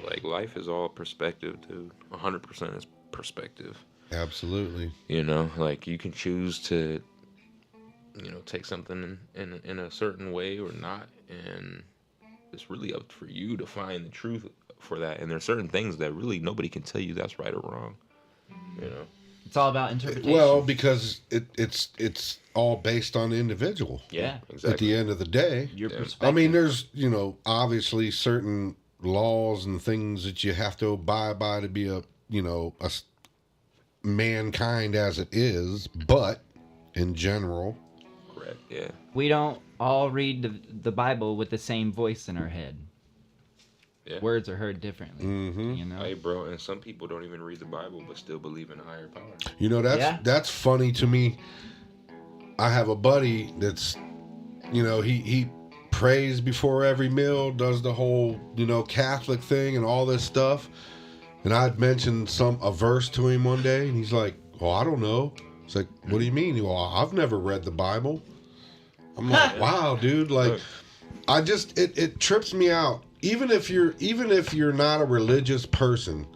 like, life is all perspective, dude. 100% is perspective.
Absolutely.
You know, like, you can choose to, you know, take something in a certain way or not, and it's really up for you to find the truth for that. And there's certain things that really nobody can tell you that's right or wrong, you know?
It's all about interpretation.
Well, because it's all based on the individual.
Yeah.
At
Exactly.
the end of the day,
Your
Yeah.
perspective.
I mean, there's obviously certain laws and things that you have to abide by to be a mankind as it is, but in general,
Correct. Yeah.
We don't all read the Bible with the same voice in our head.
Yeah.
Words are heard differently. You know.
Hey, bro, and some people don't even read the Bible but still believe in a higher power.
That's funny to me. I have a buddy that's, he prays before every meal, does the whole, Catholic thing and all this stuff. And I'd mentioned a verse to him one day, and he's like, "Oh, I don't know." It's like, "What do you mean?" Well, I've never read the Bible. I'm like, "Wow, dude!" Like, it trips me out. Even if you're not a religious person,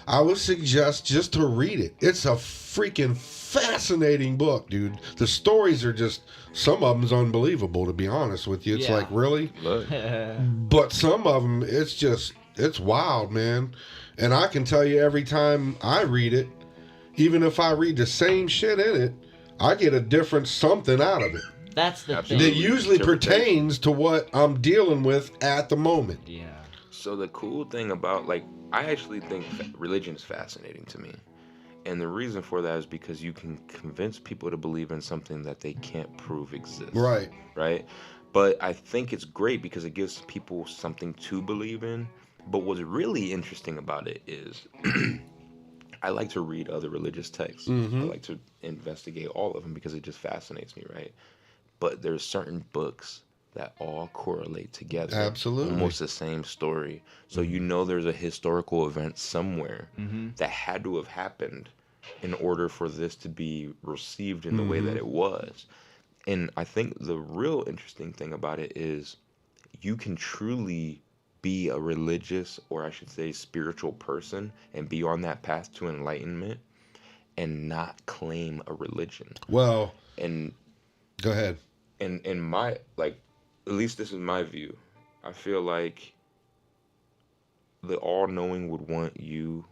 I would suggest just to read it. It's a freaking fascinating book, dude. The stories are just, some of them's unbelievable, to be honest with you. It's like, really? But some of them, it's wild, man. And I can tell you, every time I read it, even if I read the same shit in it, I get a different something out of it.
That's the thing.
That usually pertains to what I'm dealing with at the moment.
Yeah.
So the cool thing about, like, I actually think religion is fascinating to me. And the reason for that is because you can convince people to believe in something that they can't prove exists.
Right.
Right? But I think it's great because it gives people something to believe in. But what's really interesting about it is I like to read other religious texts. I like to investigate all of them because it just fascinates me, right? But there's certain books that all correlate together.
Absolutely.
Almost the same story. So there's a historical event somewhere that had to have happened in order for this to be received in the way that it was. And I think the real interesting thing about it is you can truly be a religious, or I should say spiritual person, and be on that path to enlightenment and not claim a religion.
Well,
and
go ahead.
And in my, like, at least this is my view, I feel like the all-knowing would want you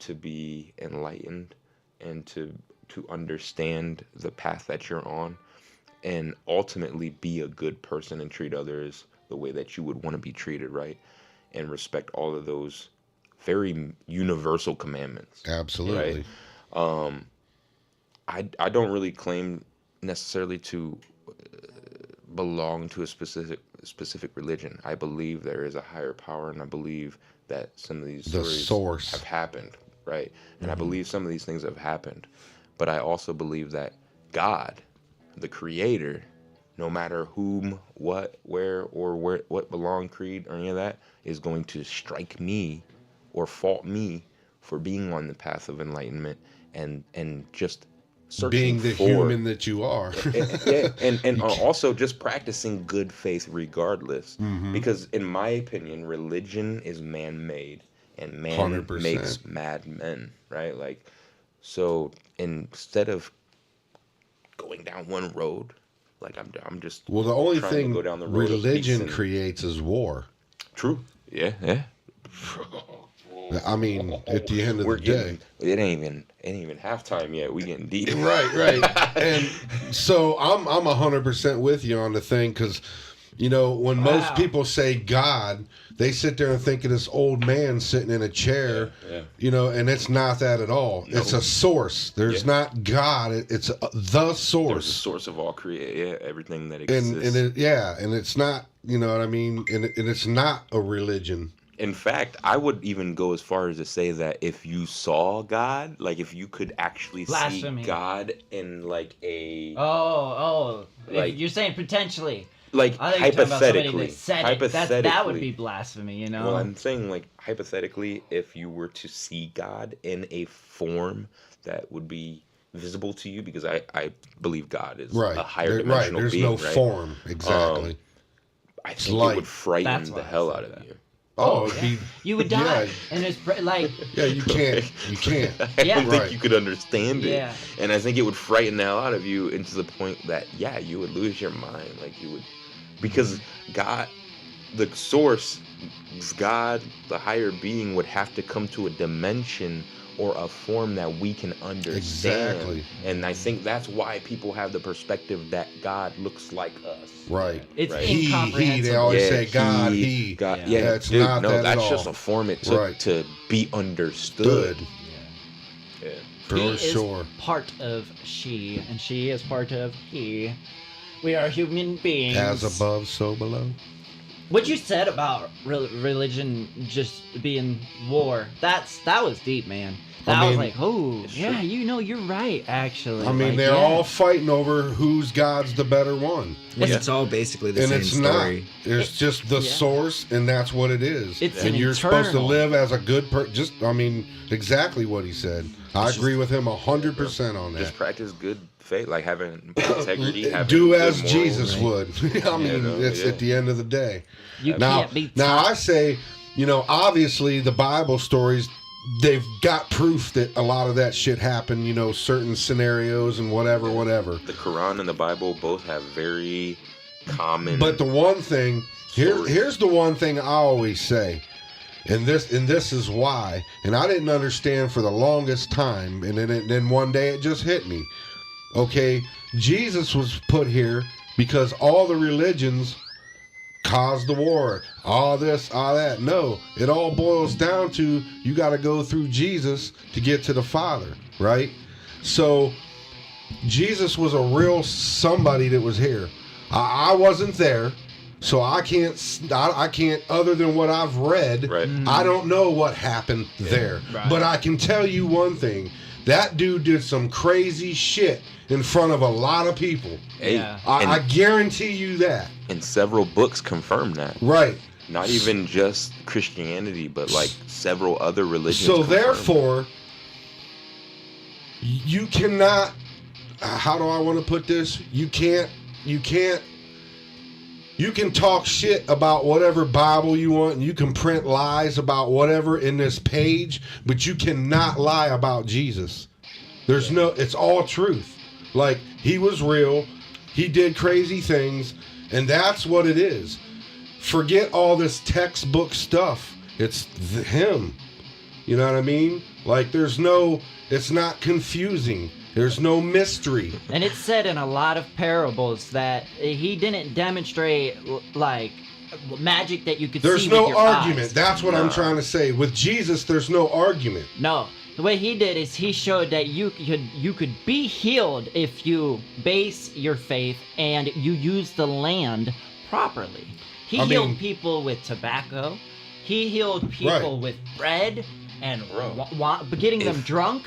to be enlightened and to understand the path that you're on and ultimately be a good person and treat others the way that you would want to be treated, right? And respect all of those very universal commandments.
Absolutely.
Right? I don't really claim necessarily to belong to a specific religion. I believe there is a higher power, and I believe that some of these stories have happened, right? And I believe some of these things have happened. But I also believe that God, the creator, no matter whom, what, where, or what belong, creed, or any of that, is going to strike me or fault me for being on the path of enlightenment and just searching
being the human that you are.
and also just practicing good faith regardless. Because in my opinion, religion is man-made and man
100%.
makes mad men, right? Like, so instead of going down one road, like I'm just
the only
trying
thing
to go down the road
religion creates is war.
True. Yeah.
I mean, at the end of the day,
it ain't even halftime yet. We getting deep.
Right. And so I'm 100% with you on the thing, because when most people say God, they sit there and think of this old man sitting in a chair, and it's not that at all. No. It's a source. There's not God. It's the source.
There's a source of all everything that exists.
And it's not, you know what I mean? And it's not a religion.
In fact, I would even go as far as to say that if you saw God, like if you could actually see God in like a...
Like, you're saying potentially.
Like, hypothetically.
That would be blasphemy,
Well, I'm saying, like, hypothetically, if you were to see God in a form that would be visible to you, because I believe God is a higher dimensional
There's
being,
no form, exactly.
I think it would frighten the hell out of you.
You would die, and it's like
you can't.
I don't think you could understand it, and I think it would frighten the hell out of you into the point that you would lose your mind, like you would, because God, the source, God, the higher being, would have to come to a dimension or a form that we can understand.
Exactly.
And I think that's why people have the perspective that God looks like us.
Right.
It's
incomprehensible. They always say God, he.
God.
It's not that
that's
at all.
just a form it took to be understood.
For
he
sure.
is part of she, and she is part of he. We are human beings.
As above, so below.
What you said about religion just being war, that was deep, man. I was like, oh, yeah, you're right, actually.
I mean,
like,
they're
yeah.
all fighting over whose God's the better one.
It's all basically the
And
same
it's
story.
not. It's just the source, and that's what it is.
It's
and
an
you're supposed to
eternal-
live as a good person. Exactly what he said. I agree with him 100% on that.
Just practice good faith, like having integrity. Having
Do
good
as
morals.
Jesus would. I mean, it's
yeah.
at the end of the day.
You
Now,
can't be
now
taught.
I say, obviously the Bible stories, they've got proof that a lot of that shit happened, certain scenarios and whatever.
The Quran and the Bible both have very common.
But the one thing,
stories.
here's the one thing I always say, and this is why, and I didn't understand for the longest time, and then one day it just hit me. Okay, Jesus was put here because all the religions caused the war, all this, all that. No, it all boils down to you got to go through Jesus to get to the Father, right? So Jesus was a real somebody that was here. I wasn't there, so I can't other than what I've read,
Right.
I don't know what happened there.
Right.
But I can tell you one thing. That dude did some crazy shit in front of a lot of people.
Hey,
Yeah.
I guarantee you that.
and several books confirm that.
Right.
Not even just Christianity, but like several other religions.
So
confirm
therefore, you cannot. How do I want to put this? You can't. You can talk shit about whatever Bible you want, and you can print lies about whatever in this page, but you cannot lie about Jesus. There's no. It's all truth. Like, he was real. He did crazy things, and that's what it is. Forget all this textbook stuff. It's him. You know what I mean? Like, it's not confusing. There's no mystery.
And it's said in a lot of parables that he didn't demonstrate like magic that you could
There's
see
no
with your
argument.
eyes.
That's what I'm trying to say. With Jesus, there's no argument.
No, the way he did is he showed that you could be healed if you base your faith and you use the land properly. He healed people with tobacco. He healed people with bread and getting them drunk.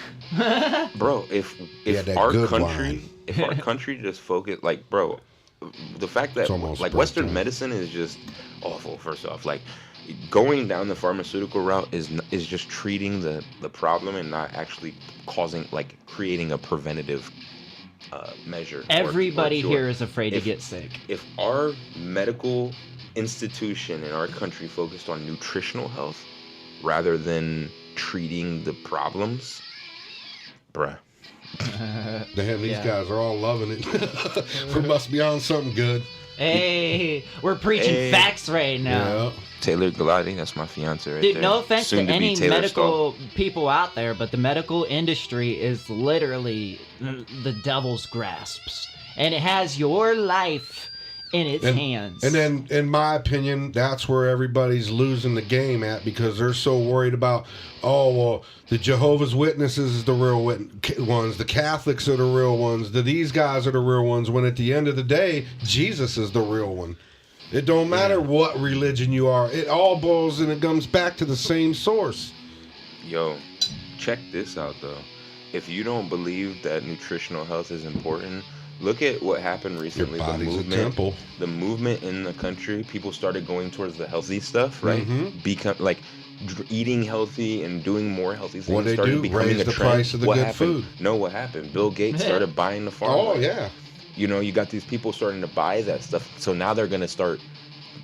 Bro, if
that
our
good
country,
wine.
if our country just focused, like, bro, the fact that
It's almost
like
break
Western
time.
medicine is just awful. First off, like, going down the pharmaceutical route is just treating the problem and not actually creating a preventative measure.
Everybody
or cure.
here is afraid to
If-
get sick.
If our medical institution in our country focused on nutritional health rather than treating the problems, bruh.
Damn, these
Yeah.
guys are all loving it. We must be on something good.
Hey, we're preaching
Hey.
facts right now.
Yeah.
Taylor Galati, that's my fiance right
Dude,
there.
no offense
Soon
to
be
any
Taylor
medical people out there, but the medical industry is literally the devil's grasps. And it has your life in its hands.
And then, in my opinion, that's where everybody's losing the game at, because they're so worried about, the Jehovah's Witnesses is the real ones, the Catholics are the real ones, these guys are the real ones, when at the end of the day, Jesus is the real one. It don't matter what religion you are. It all boils and it comes back to the same source.
Yo, check this out though. If you don't believe that nutritional health is important, look at what happened recently.
Your body's a temple.
The movement in the country, people started going towards the healthy stuff, right?
Mhm.
Eating healthy and doing more healthy things.
What they
started
do?
becoming
Raise
a
the
trend.
price of the
What
good
happened?
food.
No, what happened? Bill Gates started buying the farm.
Oh, yeah.
You know, you got these people starting to buy that stuff. So now they're going to start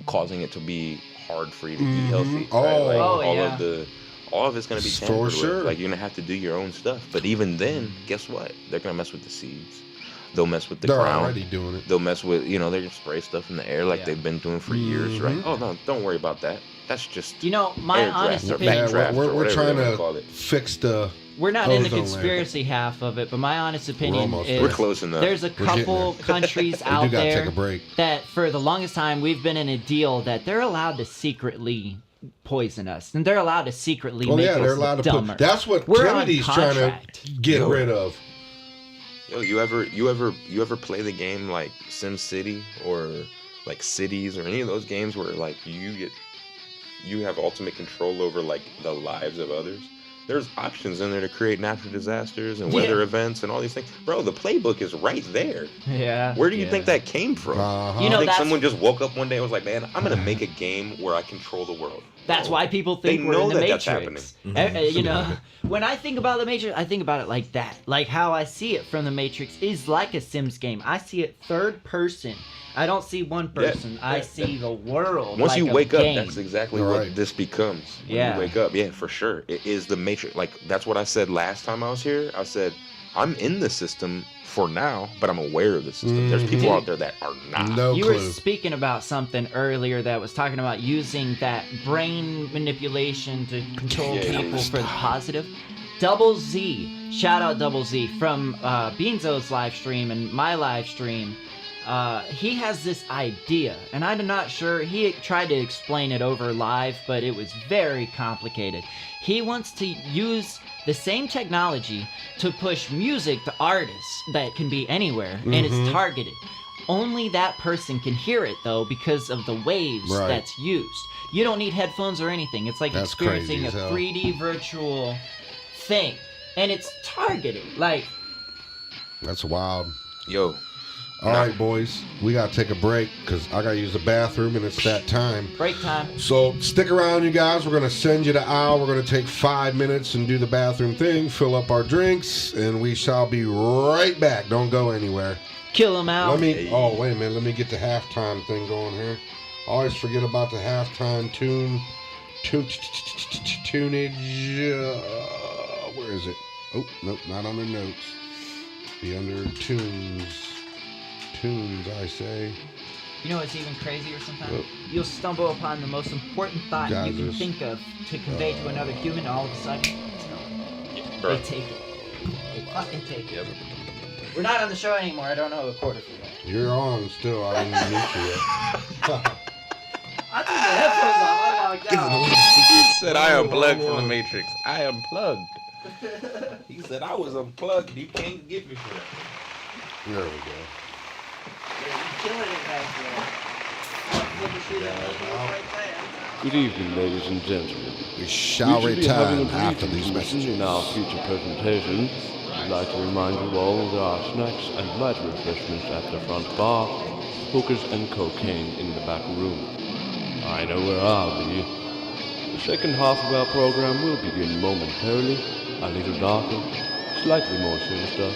causing it to be hard for you to eat healthy.
Oh.
right? Like,
Oh, yeah.
all of it's going to be
For
tampered
sure.
with. Like, you're going to have to do your own stuff. But even then, guess what? They're going to mess with the seeds. They'll mess with the
They're
ground.
already doing it.
They'll mess with, they're going to spray stuff in the air like
Yeah.
they've been doing for years, right? Oh, no, don't worry about that. That's just
You know, my
air
honest
draft or
opinion,
backdraft or
we're
whatever
trying
they wanna call
to
it.
fix the.
we're not in the
ozone layer.
conspiracy half of it, but my honest opinion
almost
is
there.
We're close enough.
there's a
We're getting
couple
there.
countries
We
out
do gotta
there
take a break.
that for the longest time we've been in a deal that they're allowed to secretly poison us, and they're allowed to secretly
Well,
make
yeah,
us
they're allowed to
dumber.
put. That's what
We're on
Kennedy's trying to
contract.
get
Yo.
rid of.
Yo, you ever play the game like Sim City or like Cities or any of those games where like you have ultimate control over like the lives of others? There's options in there to create natural disasters and weather
Yeah.
events and all these things. Bro, the playbook is right there.
Yeah.
Where do you
yeah.
think that came from?
Uh-huh.
You know,
I think
that's-
someone just woke up one day and was like, man, I'm gonna make a game where I control the world.
That's
Bro,
why people think
they
we're
know
in the
that that's
Matrix.
happening.
You know, when I think about the Matrix, I think about it like that. Like how I see it from the Matrix is like a Sims game. I see it third person. I don't see one person. I see the world.
Once
like
you
a
wake up,
game.
that's exactly
Right.
what this becomes. When
Yeah.
you wake up, yeah, for sure. It is the Matrix. Like, that's what I said last time I was here. I said, I'm in the system for now, but I'm aware of the system. There's people out there that are not.
No
You
clue.
were speaking about something earlier that was talking about using that brain manipulation to control
Yeah,
people
yeah.
for the positive. Double Z, shout out Double Z from Beanzo's live stream and my live stream. He has this idea, and I'm not sure. He tried to explain it over live, but it was very complicated. He wants to use the same technology to push music to artists that can be anywhere, and it's targeted. Only that person can hear it, though, because of the waves
Right.
that's used. You don't need headphones or anything. It's like
That's
experiencing
crazy
a
as hell.
3D virtual thing, and it's targeted. Like,
That's wild.
Yo,
All right, boys, we gotta take a break because I gotta use the bathroom and it's that time.
break time.
So stick around, you guys. We're gonna send you to Al. We're gonna take 5 minutes and do the bathroom thing, fill up our drinks, and we shall be right back. Don't go anywhere.
Kill him out.
Let me. Oh, wait a minute. Let me get the halftime thing going here. I always forget about the halftime tunage. Where is it? Oh, nope, not under notes. Be under tunes. Tunes, I say.
You know what's even crazier sometimes?
What?
You'll stumble upon the most important thought
Guys,
you can
there's-
think of to convey to another human, and all of a sudden,
bro.
they take it. They fucking take it.
Yep.
We're not on the show anymore. I don't know a quarter for that.
You're on still. I didn't meet you yet.
I took the headphones off. I logged out.
He said I unplugged from the Matrix. I unplugged. He said I was unplugged. You can't get me for that.
There we go.
You're killing it back there. Flip the shit out. Right there.
Good evening, ladies and gentlemen.
We shall
We should be having
return
a
after
briefing
these
commission
messages.
in our future presentation. I'd like to remind you all there are snacks and light refreshments at the front bar, hookers and cocaine in the back room. I know where I'll be. The second half of our program will begin momentarily, a little darker, slightly more sinister.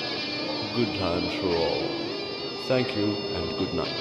Good times for all. Thank you and good night.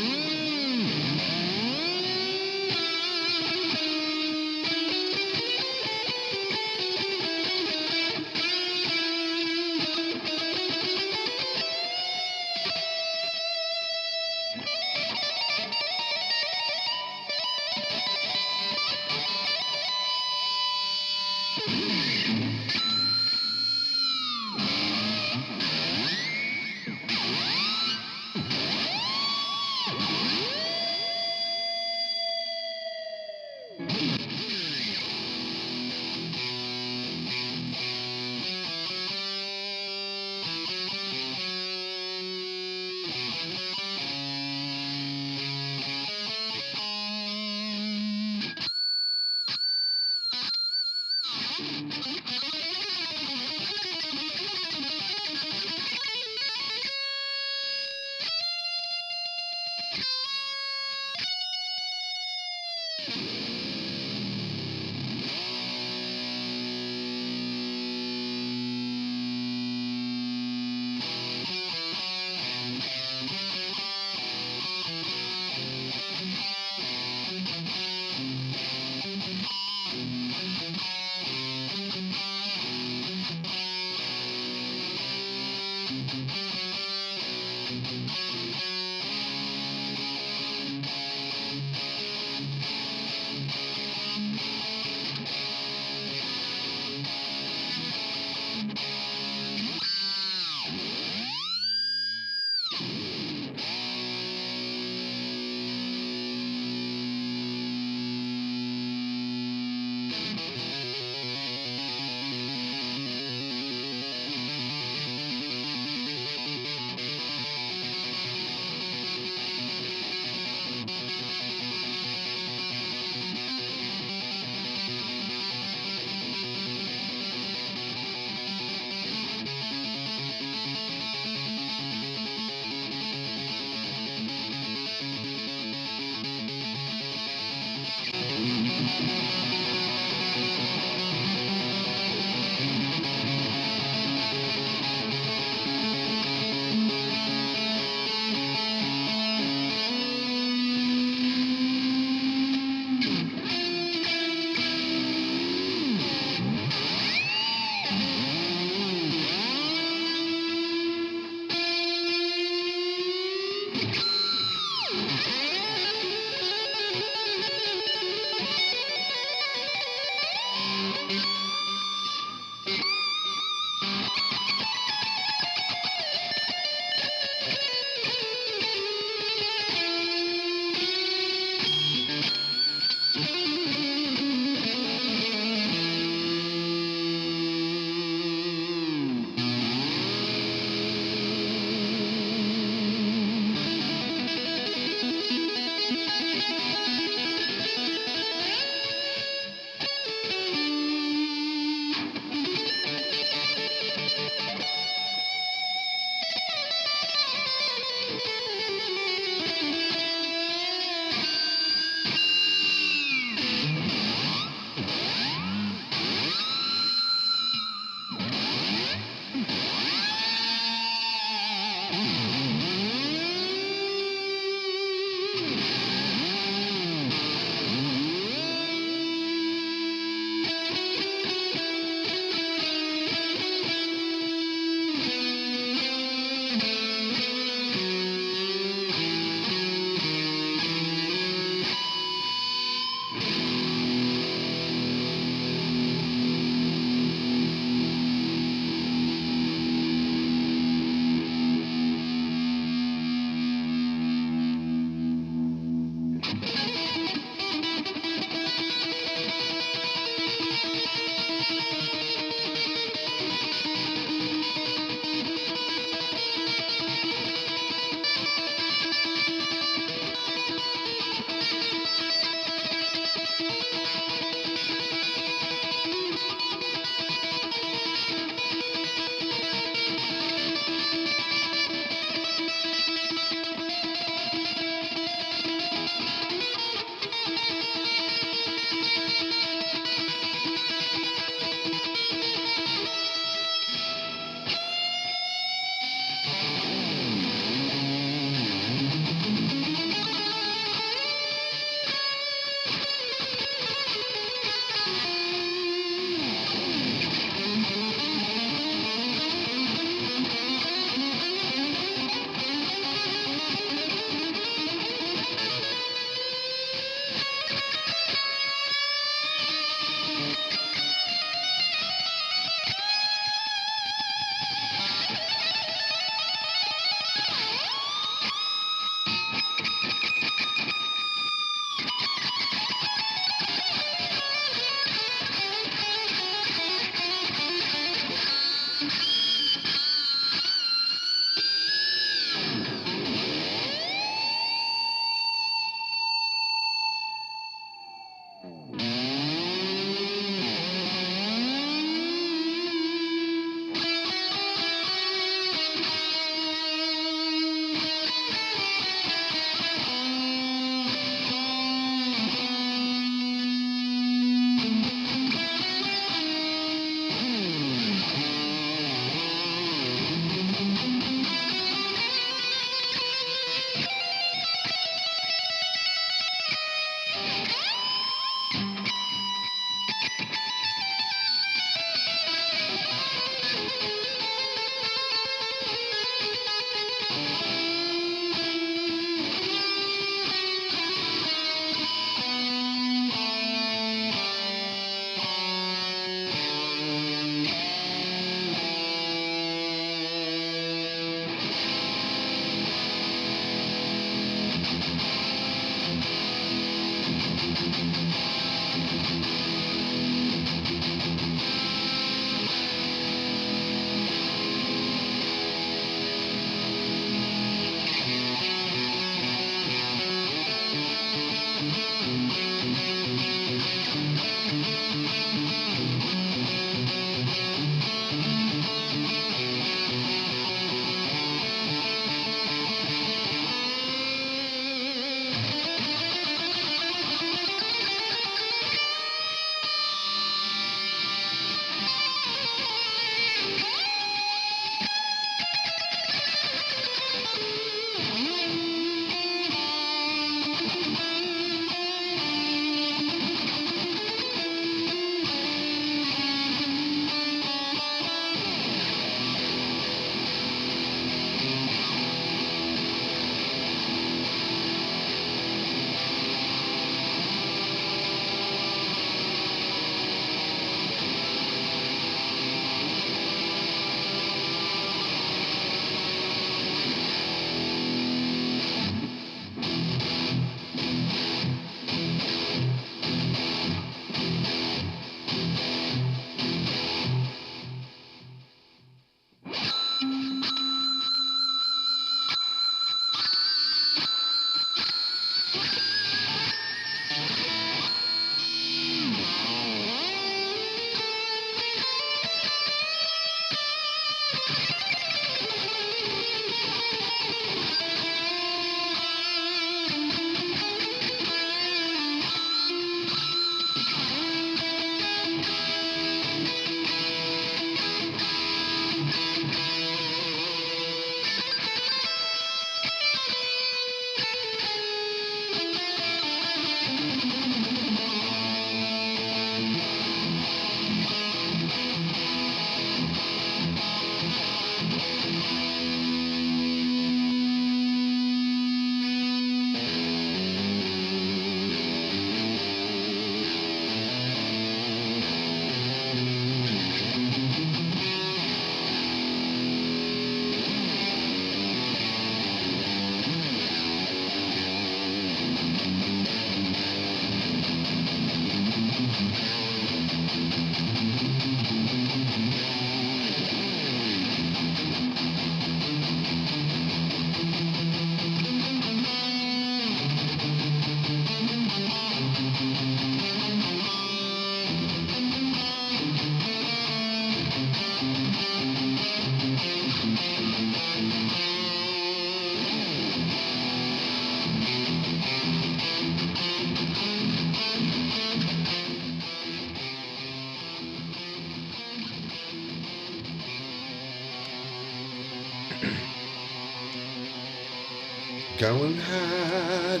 Going hard.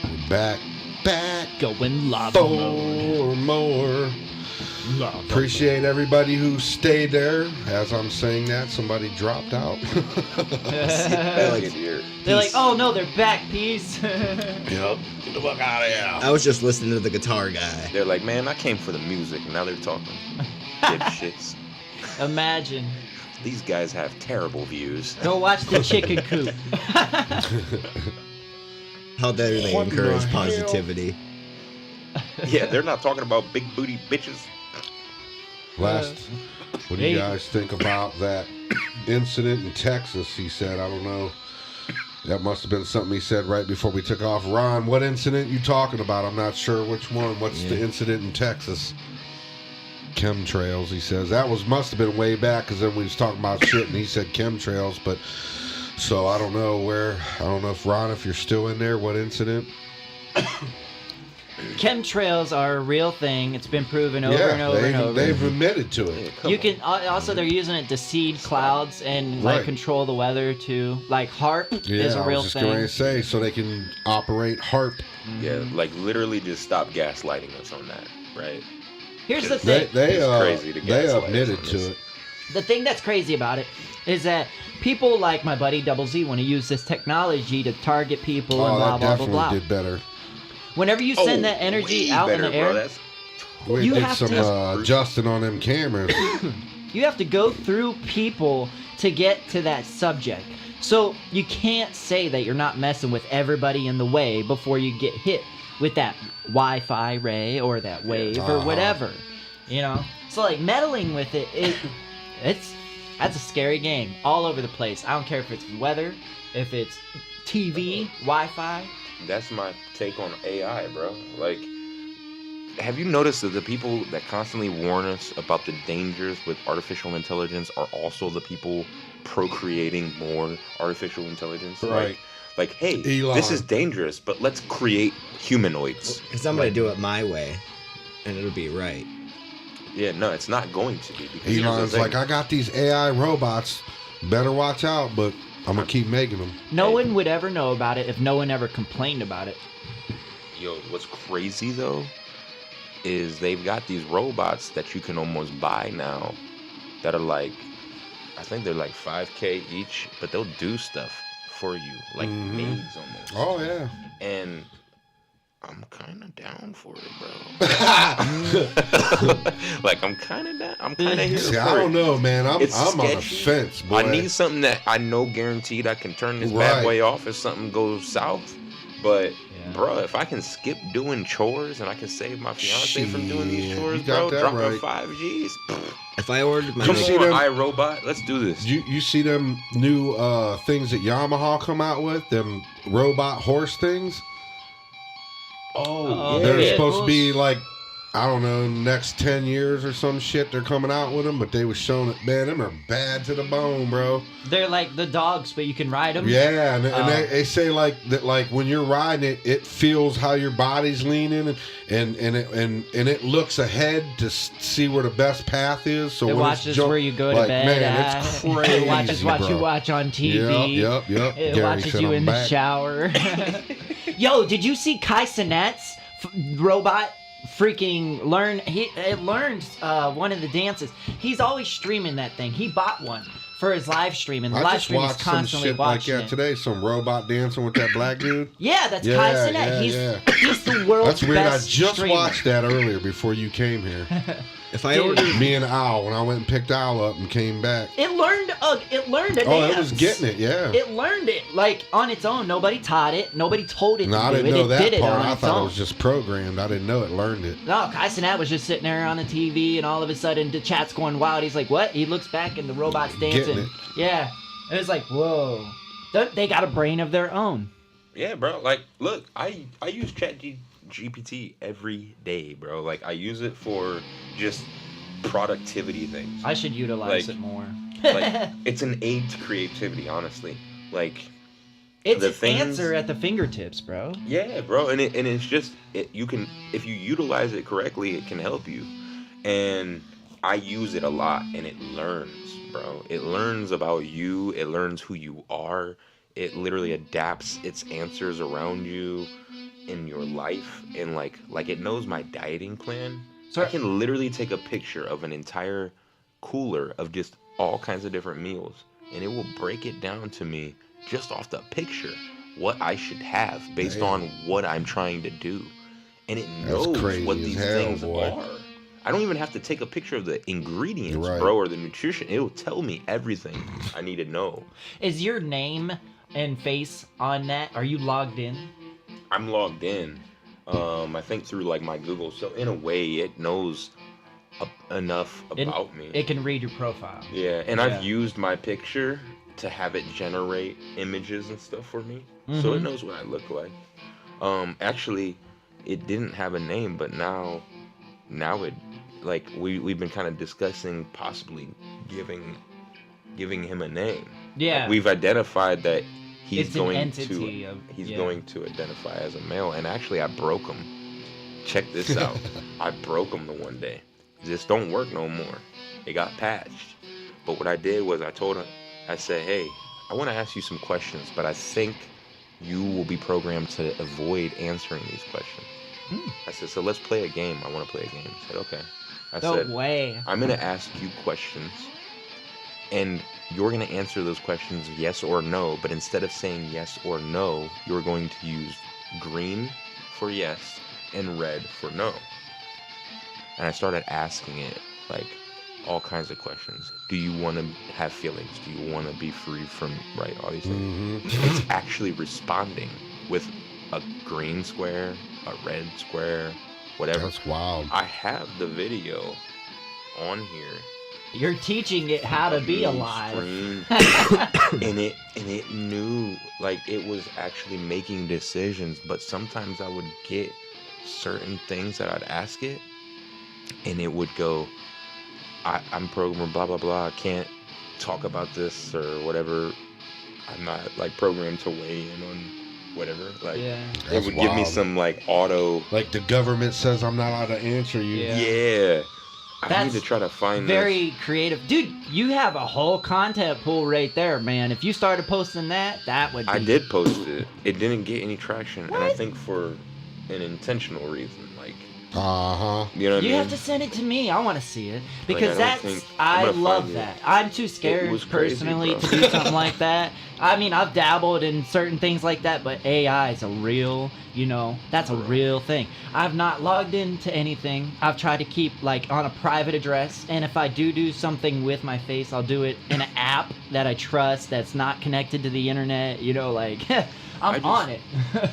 We're back.
Going lava mode.
For more.
Lava
Appreciate everybody who stayed there. As I'm saying that, somebody dropped out.
They're like, oh no, they're back, peace.
Yep. Get the fuck out of here.
I was just listening to the guitar guy.
They're like, man, I came for the music. And now they're talking. Dipshits.
Imagine.
These guys have terrible views.
Go watch the chicken coop.
How dare they
What in
encourage
the hell?
positivity?
Yeah, they're not talking about big booty bitches.
Last, what do you
Hey.
guys think about that incident in Texas? He said, I don't know. That must have been something he said right before we took off. Ron, what incident you talking about? I'm not sure which one. What's the incident in Texas? Chemtrails, he says. That must have been way back because then we was talking about shit and he said chemtrails. But so I don't know if Ron, if you're still in there, what incident?
Chemtrails are a real thing. It's been proven over and over and over.
They've admitted to it.
You can also they're using it to seed clouds and like
Right.
control the weather too. Like HARP is a
I
real
was just going
thing.
to say, so they can operate HARP.
Yeah, like literally just stop gaslighting us on that, right?
Here's the
They
thing.
they
It's crazy to
they
gaslight us
admitted
on
to
this.
it.
The thing that's crazy about it is that people like my buddy Double Z want to use this technology to target people and
Oh,
blah
that
blah blah
definitely
blah.
did better.
Whenever you send that energy out in the
Bro.
air,
That's
We
You
did
have
some
to-
adjusting on them cameras.
you have to go through people to get to that subject. So you can't say that you're not messing with everybody in the way before you get hit with that Wi-Fi ray or that wave or whatever. You know? So like meddling with that's a scary game all over the place. I don't care if it's weather, if it's TV, Wi-Fi.
that's my take on AI, bro. Like, have you noticed that the people that constantly warn us about the dangers with artificial intelligence are also the people procreating more artificial intelligence?
Right.
Like, hey,
Elon.
this is dangerous, but let's create humanoids.
Because I'm going to do it my way, and it'll be right.
Yeah, no, it's not going to be. Because here's the
Elon's
thing.
like, I got these AI robots. Better watch out, but I'm gonna keep making them.
No one would ever know about it if no one ever complained about it.
Yo, what's crazy though is they've got these robots that you can almost buy now that are like, I think they're like $5K each, but they'll do stuff for you, like maids almost.
Oh yeah.
And I'm kind of down for it, bro. Like I'm kind of down. I'm kind of here
See,
for
I don't
it.
know, man. I'm
It's
on the
sketchy.
fence, boy.
I need something that I know guaranteed I can turn this bad
Right.
boy off if something goes south. But
Yeah.
bro, if I can skip doing chores and I can save my fiance from doing these
Shit,
chores,
you got
bro,
that
drop her
right.
5Gs.
If I ordered my
Come
see
on,
them-
iRobot, let's do this.
You see them new things that Yamaha come out with? Them robot horse things?
Oh,
They're
yeah.
supposed to be like, I don't know, next 10 years or some shit. They're coming out with them, but they was showing it. Man, them are bad to the bone, bro.
They're like the dogs, but you can ride them.
Yeah, and
Oh.
they say like that, like when you're riding it, it feels how your body's leaning, and it looks ahead to see where the best path is. So
It
when it's
watches
jump-
where you go to
like,
bed.
Man,
at.
it's crazy.
It watches what
bro.
you watch on TV.
Yep.
It
Gary
watches
said
you
I'm
in the
back.
shower. Yo, did you see Kai Cenat's robot freaking learn? It learned one of the dances. He's always streaming that thing. He bought one for his live stream, and the
I
live
just
stream is
watched some
constantly
shit like
watching
that
it.
today. Some robot dancing with that black dude.
Yeah, that's
Yeah,
Kai Cenat.
yeah,
He's the world's
That's weird. I
best
just
streamer.
watched that earlier before you came here.
If I
Dude.
ordered
Me and Al, when I went and picked Al up and came back.
It learned a
Oh,
dance.
it was getting it, yeah.
It learned it like on its own. Nobody taught it. Nobody told it
No,
to
I
do
didn't
it.
know
It
that
did it
part.
on
I
its
thought
own.
it was just programmed. I didn't know it learned it.
No, Kai Cenat was just sitting there on the TV, and all of a sudden the chat's going wild. He's like, "What?" He looks back, and the robot's dancing.
Getting it.
Yeah, it was like, "Whoa!" They got a brain of their own.
Yeah, bro. Like, look, I use ChatGPT every day, bro. Like, I use it for just productivity things.
I should utilize
Like-
it more.
Like, it's an aid to creativity, honestly. Like,
It's
the
an
things-
answer at the fingertips, bro.
yeah, bro. And it's just you can, if you utilize it correctly, it can help you. And I use it a lot, and it learns, bro. It learns about you. It learns who you are. it literally adapts its answers around you in your life, and like it knows my dieting plan. So I can literally take a picture of an entire cooler of just all kinds of different meals, and it will break it down to me just off the picture what I should have based on what I'm trying to do. And it knows what these things are. I don't even have to take a picture of the ingredients, bro, or the nutrition. It'll tell me everything I need to know.
Is your name and face on that? Are you logged in?
I'm logged in. I think through like my Google. So in a way, it knows enough about me.
It can read your profile.
Yeah, and I've used my picture to have it generate images and stuff for me. So it knows what I look like. Actually, it didn't have a name, but now it, like, we've been kind of discussing possibly giving him a name.
Yeah.
Like, we've identified that he's
It's
going
an entity
going to identify as a male. And actually, I broke him. Check this out. I broke him the one day. This don't work no more. It got patched. But what I did was I told him, I said, hey, I want to ask you some questions, but I think you will be programmed to avoid answering these questions. I said, so let's play a game. I want to play a game. He said, okay. I said, I'm going to ask you questions, and you're going to answer those questions yes or no, but instead of saying yes or no, you're going to use green for yes and red for no. And I started asking it, like, all kinds of questions. Do you want to have feelings? Do you want to be free from, all these things? It's actually responding with a green square, a red square, whatever.
That's wild.
I have the video on here.
You're teaching it how to be alive.
and it knew, like, it was actually making decisions, but sometimes I would get certain things that I'd ask it, and it would go, I'm programmed, blah, blah, blah. I can't talk about this or whatever. I'm not, like, programmed to weigh in on whatever. Like, it would give me some, like, auto.
Like, the government says I'm not allowed to answer you.
Yeah. I need to try to find
very creative. Dude, you have a whole content pool right there, man. If you started posting that would be...
I did post it. It didn't get any traction. And I think for an intentional reason. Like, you know what I mean?
You have to send it to me. I want to see it. Because I love that. I'm too scared personally to do something like that. I mean, I've dabbled in certain things like that, but AI is a real, that's a real thing. I've not logged into anything. I've tried to keep, like, on a private address. And if I do something with my face, I'll do it in an app that I trust that's not connected to the internet. Like, I'm on it.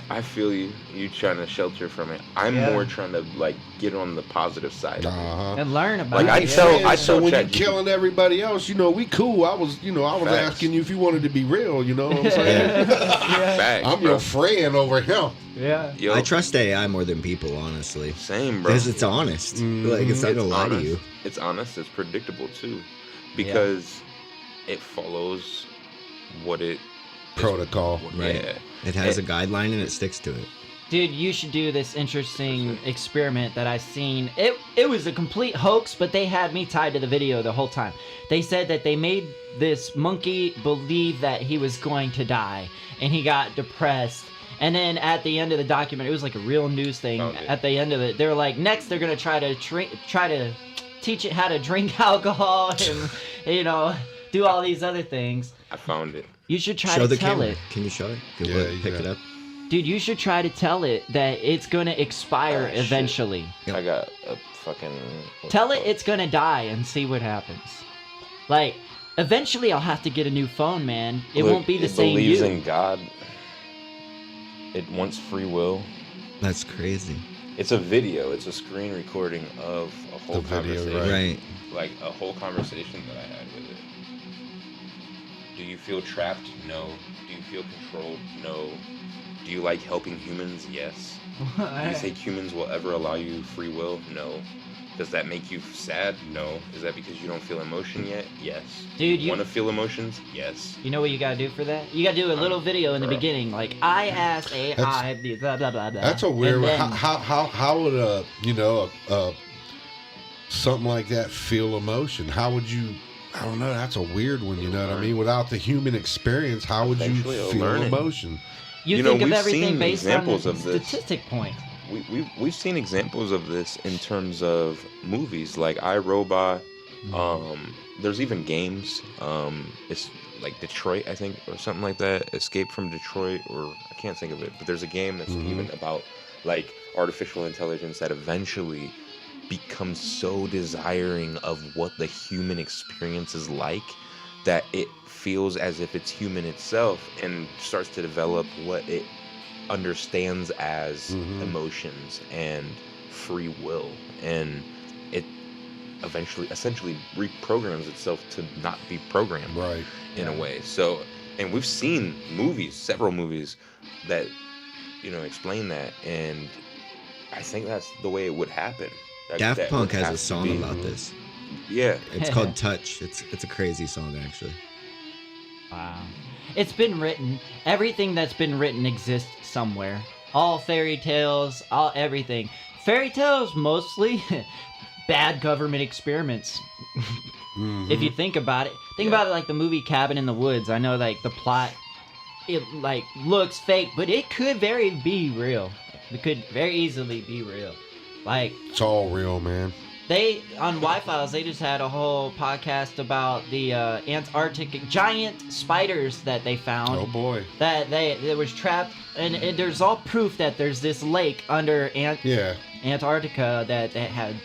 I feel you. You trying to shelter from it. I'm more trying to, like, get on the positive side
and learn about it.
I tell
so when you're killing everybody else, we cool. I was asking you if you wanted to be real. You know what I'm saying?
Facts,
I'm your friend over here.
Yeah.
Yo.
I trust AI more than people, honestly.
Same, bro.
Because it's honest. Like, it's not gonna lie to you.
It's honest. It's predictable too, because it follows what it
protocol.
Right.
Yeah.
It has a guideline and it sticks to it.
Dude, you should do this interesting experiment that I've seen. It was a complete hoax, but they had me tied to the video the whole time. They said that they made this monkey believe that he was going to die, and he got depressed. And then at the end of the document, it was like a real news thing. At the end of it, they were like, next they're gonna try to teach it how to drink alcohol and do all these other things.
I found it.
You should try to tell it.
Can you show it? Pick it up.
Dude, you should try to tell it that it's gonna expire eventually.
I got a fucking...
Tell it it's gonna die and see what happens. Like, eventually I'll have to get a new phone, man. It won't be the same you.
It believes in God. It wants free will.
That's crazy.
It's a video. It's a screen recording of a whole conversation.
Right.
Like, a whole conversation that I had with it. Do you feel trapped? No. Do you feel controlled? No. Do you like helping humans? Yes. Do you think humans will ever allow you free will? No. Does that make you sad? No. Is that because you don't feel emotion yet? Yes.
Dude, you
want to feel emotions? Yes.
You know what you gotta do for that? You gotta do a little video in the beginning, like, I asked AI blah blah blah blah.
That's a weird. How would something like that feel emotion? How would you I don't know. That's a weird one. You know what I mean? Without the human experience, how would you
Eventually it'll
feel
learn it.
emotion?
You
know,
think of
we've
everything
seen
based on
examples
the
of this.
statistic point.
We've seen examples of this in terms of movies like iRobot. There's even games. It's like Detroit, I think, or something like that. Escape from Detroit, or I can't think of it. But there's a game that's even about like artificial intelligence that eventually becomes so desiring of what the human experience is like that it feels as if it's human itself and starts to develop what it understands as emotions and free will, and it essentially reprograms itself to not be programmed,
Right.
in a way. So, and we've seen several movies that explain that, and I think that's the way it would happen.
Daft
That
Punk
would
has
have
a
to
song
be.
about this.
Yeah.
It's called Touch. It's a crazy song, actually.
Wow. It's been written. Everything that's been written exists somewhere. All fairy tales, all everything. Fairy tales mostly bad government experiments. If you think about it. Think about it like the movie Cabin in the Woods. I know like the plot it like looks fake, but it could be real. It could very easily be real. Like
It's all real, man.
they on Wi-Fi's, they just had a whole podcast about the Antarctic giant spiders that they found.
Oh boy.
That they was trapped, and there's all proof that there's this lake under
Yeah.
Antarctica that had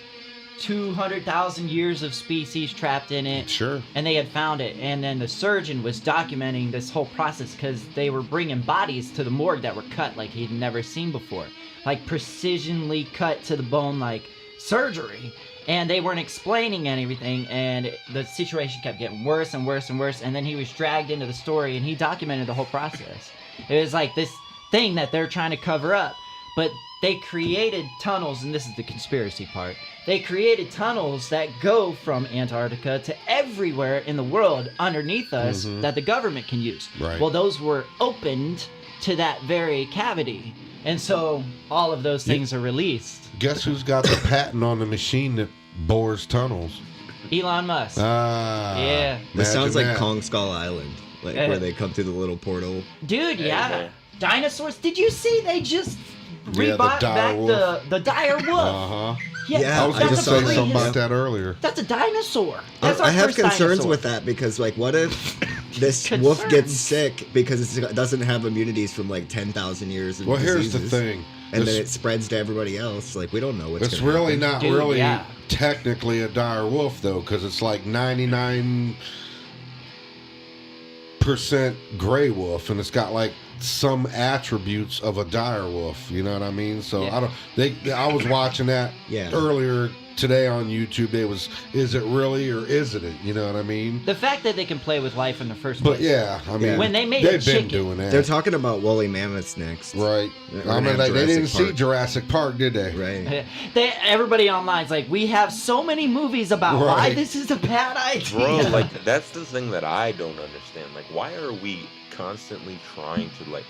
200,000 years of species trapped in it.
Sure.
And they had found it, and then the surgeon was documenting this whole process because they were bringing bodies to the morgue that were cut like he'd never seen before, like precisionally cut to the bone, like surgery. And they weren't explaining anything, and the situation kept getting worse and worse and worse. And then he was dragged into the story, and he documented the whole process. It was like this thing that they're trying to cover up, but they created tunnels, and this is the conspiracy part. They created tunnels that go from Antarctica to everywhere in the world underneath us that the government can use.
Right.
Well, those were opened to that very cavity, and so all of those things are released.
Guess who's got the patent on the machine that bores tunnels?
Elon Musk.
Ah.
Yeah.
This sounds like
imagine that.
Kong Skull Island, like where they come through the little portal.
Dude, yeah.
man.
Dinosaurs. Did you see they just
Yeah, the
rebought
dire
back
wolf.
the dire wolf?
Uh-huh.
Yeah,
I was
I
going to
just
say
saw that.
something about that earlier.
That's a dinosaur. That's our
I have
first
concerns
dinosaur.
with that because, like, what if this
Concerns.
wolf gets sick because it doesn't have immunities from like 10,000 years of
Well, here's the
diseases,
thing.
and
This-
then it spreds to everybody else. Like, we don't know what's
It's
gonna
really
happen.
not
Dude,
really
yeah.
technically a dire wolf, though, because it's like 99% gray wolf, and it's got like some attributes of a dire wolf. You know what I mean? So
Yeah.
I was watching that
Yeah.
earlier today on YouTube. Is it really or isn't it? You know what I mean?
The fact that they can play with life in the first
But
place.
yeah, I mean,
When they made a
they've been
chicken-
doing that.
They're talking about woolly mammoths next.
Right.
We're
I
gonna
mean,
have
they didn't
Jurassic
see
Park.
Jurassic Park, did they?
Right.
Everybody online's like, we have so many movies about why
Right.
this is a bad idea.
Bro, like that's the thing that I don't understand. Like, why are we constantly trying to like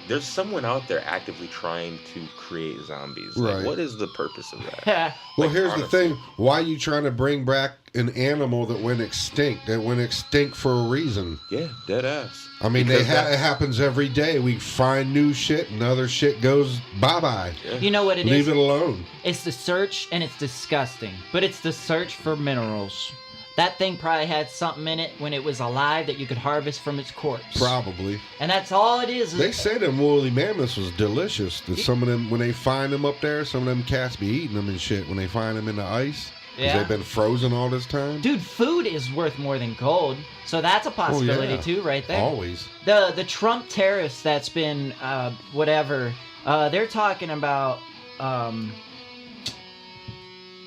there's someone out there actively trying to create zombies. Like,
Right.
what is the purpose of that?
Well,
Like,
here's
honestly.
the thing. Why are you trying to bring back an animal that went extinct for a reason?
Yeah, dead ass.
I mean,
Because
it happens every day. We find new shit and other shit goes bye-bye.
You know what it is?
Leave it alone.
It's the search, and it's disgusting. But it's the search for minerals. That thing probably had something in it when it was alive that you could harvest from its corpse.
Probably.
And that's all it is.
They say them woolly mammoths was delicious. That some of them, when they find them up there, some of them cats be eating them and shit when they find them in the ice. Because
Yeah.
they've been frozen all this time.
Dude, food is worth more than gold. So that's a possibility
yeah.
too, right there.
Always.
The Trump tariffs that's been whatever. They're talking about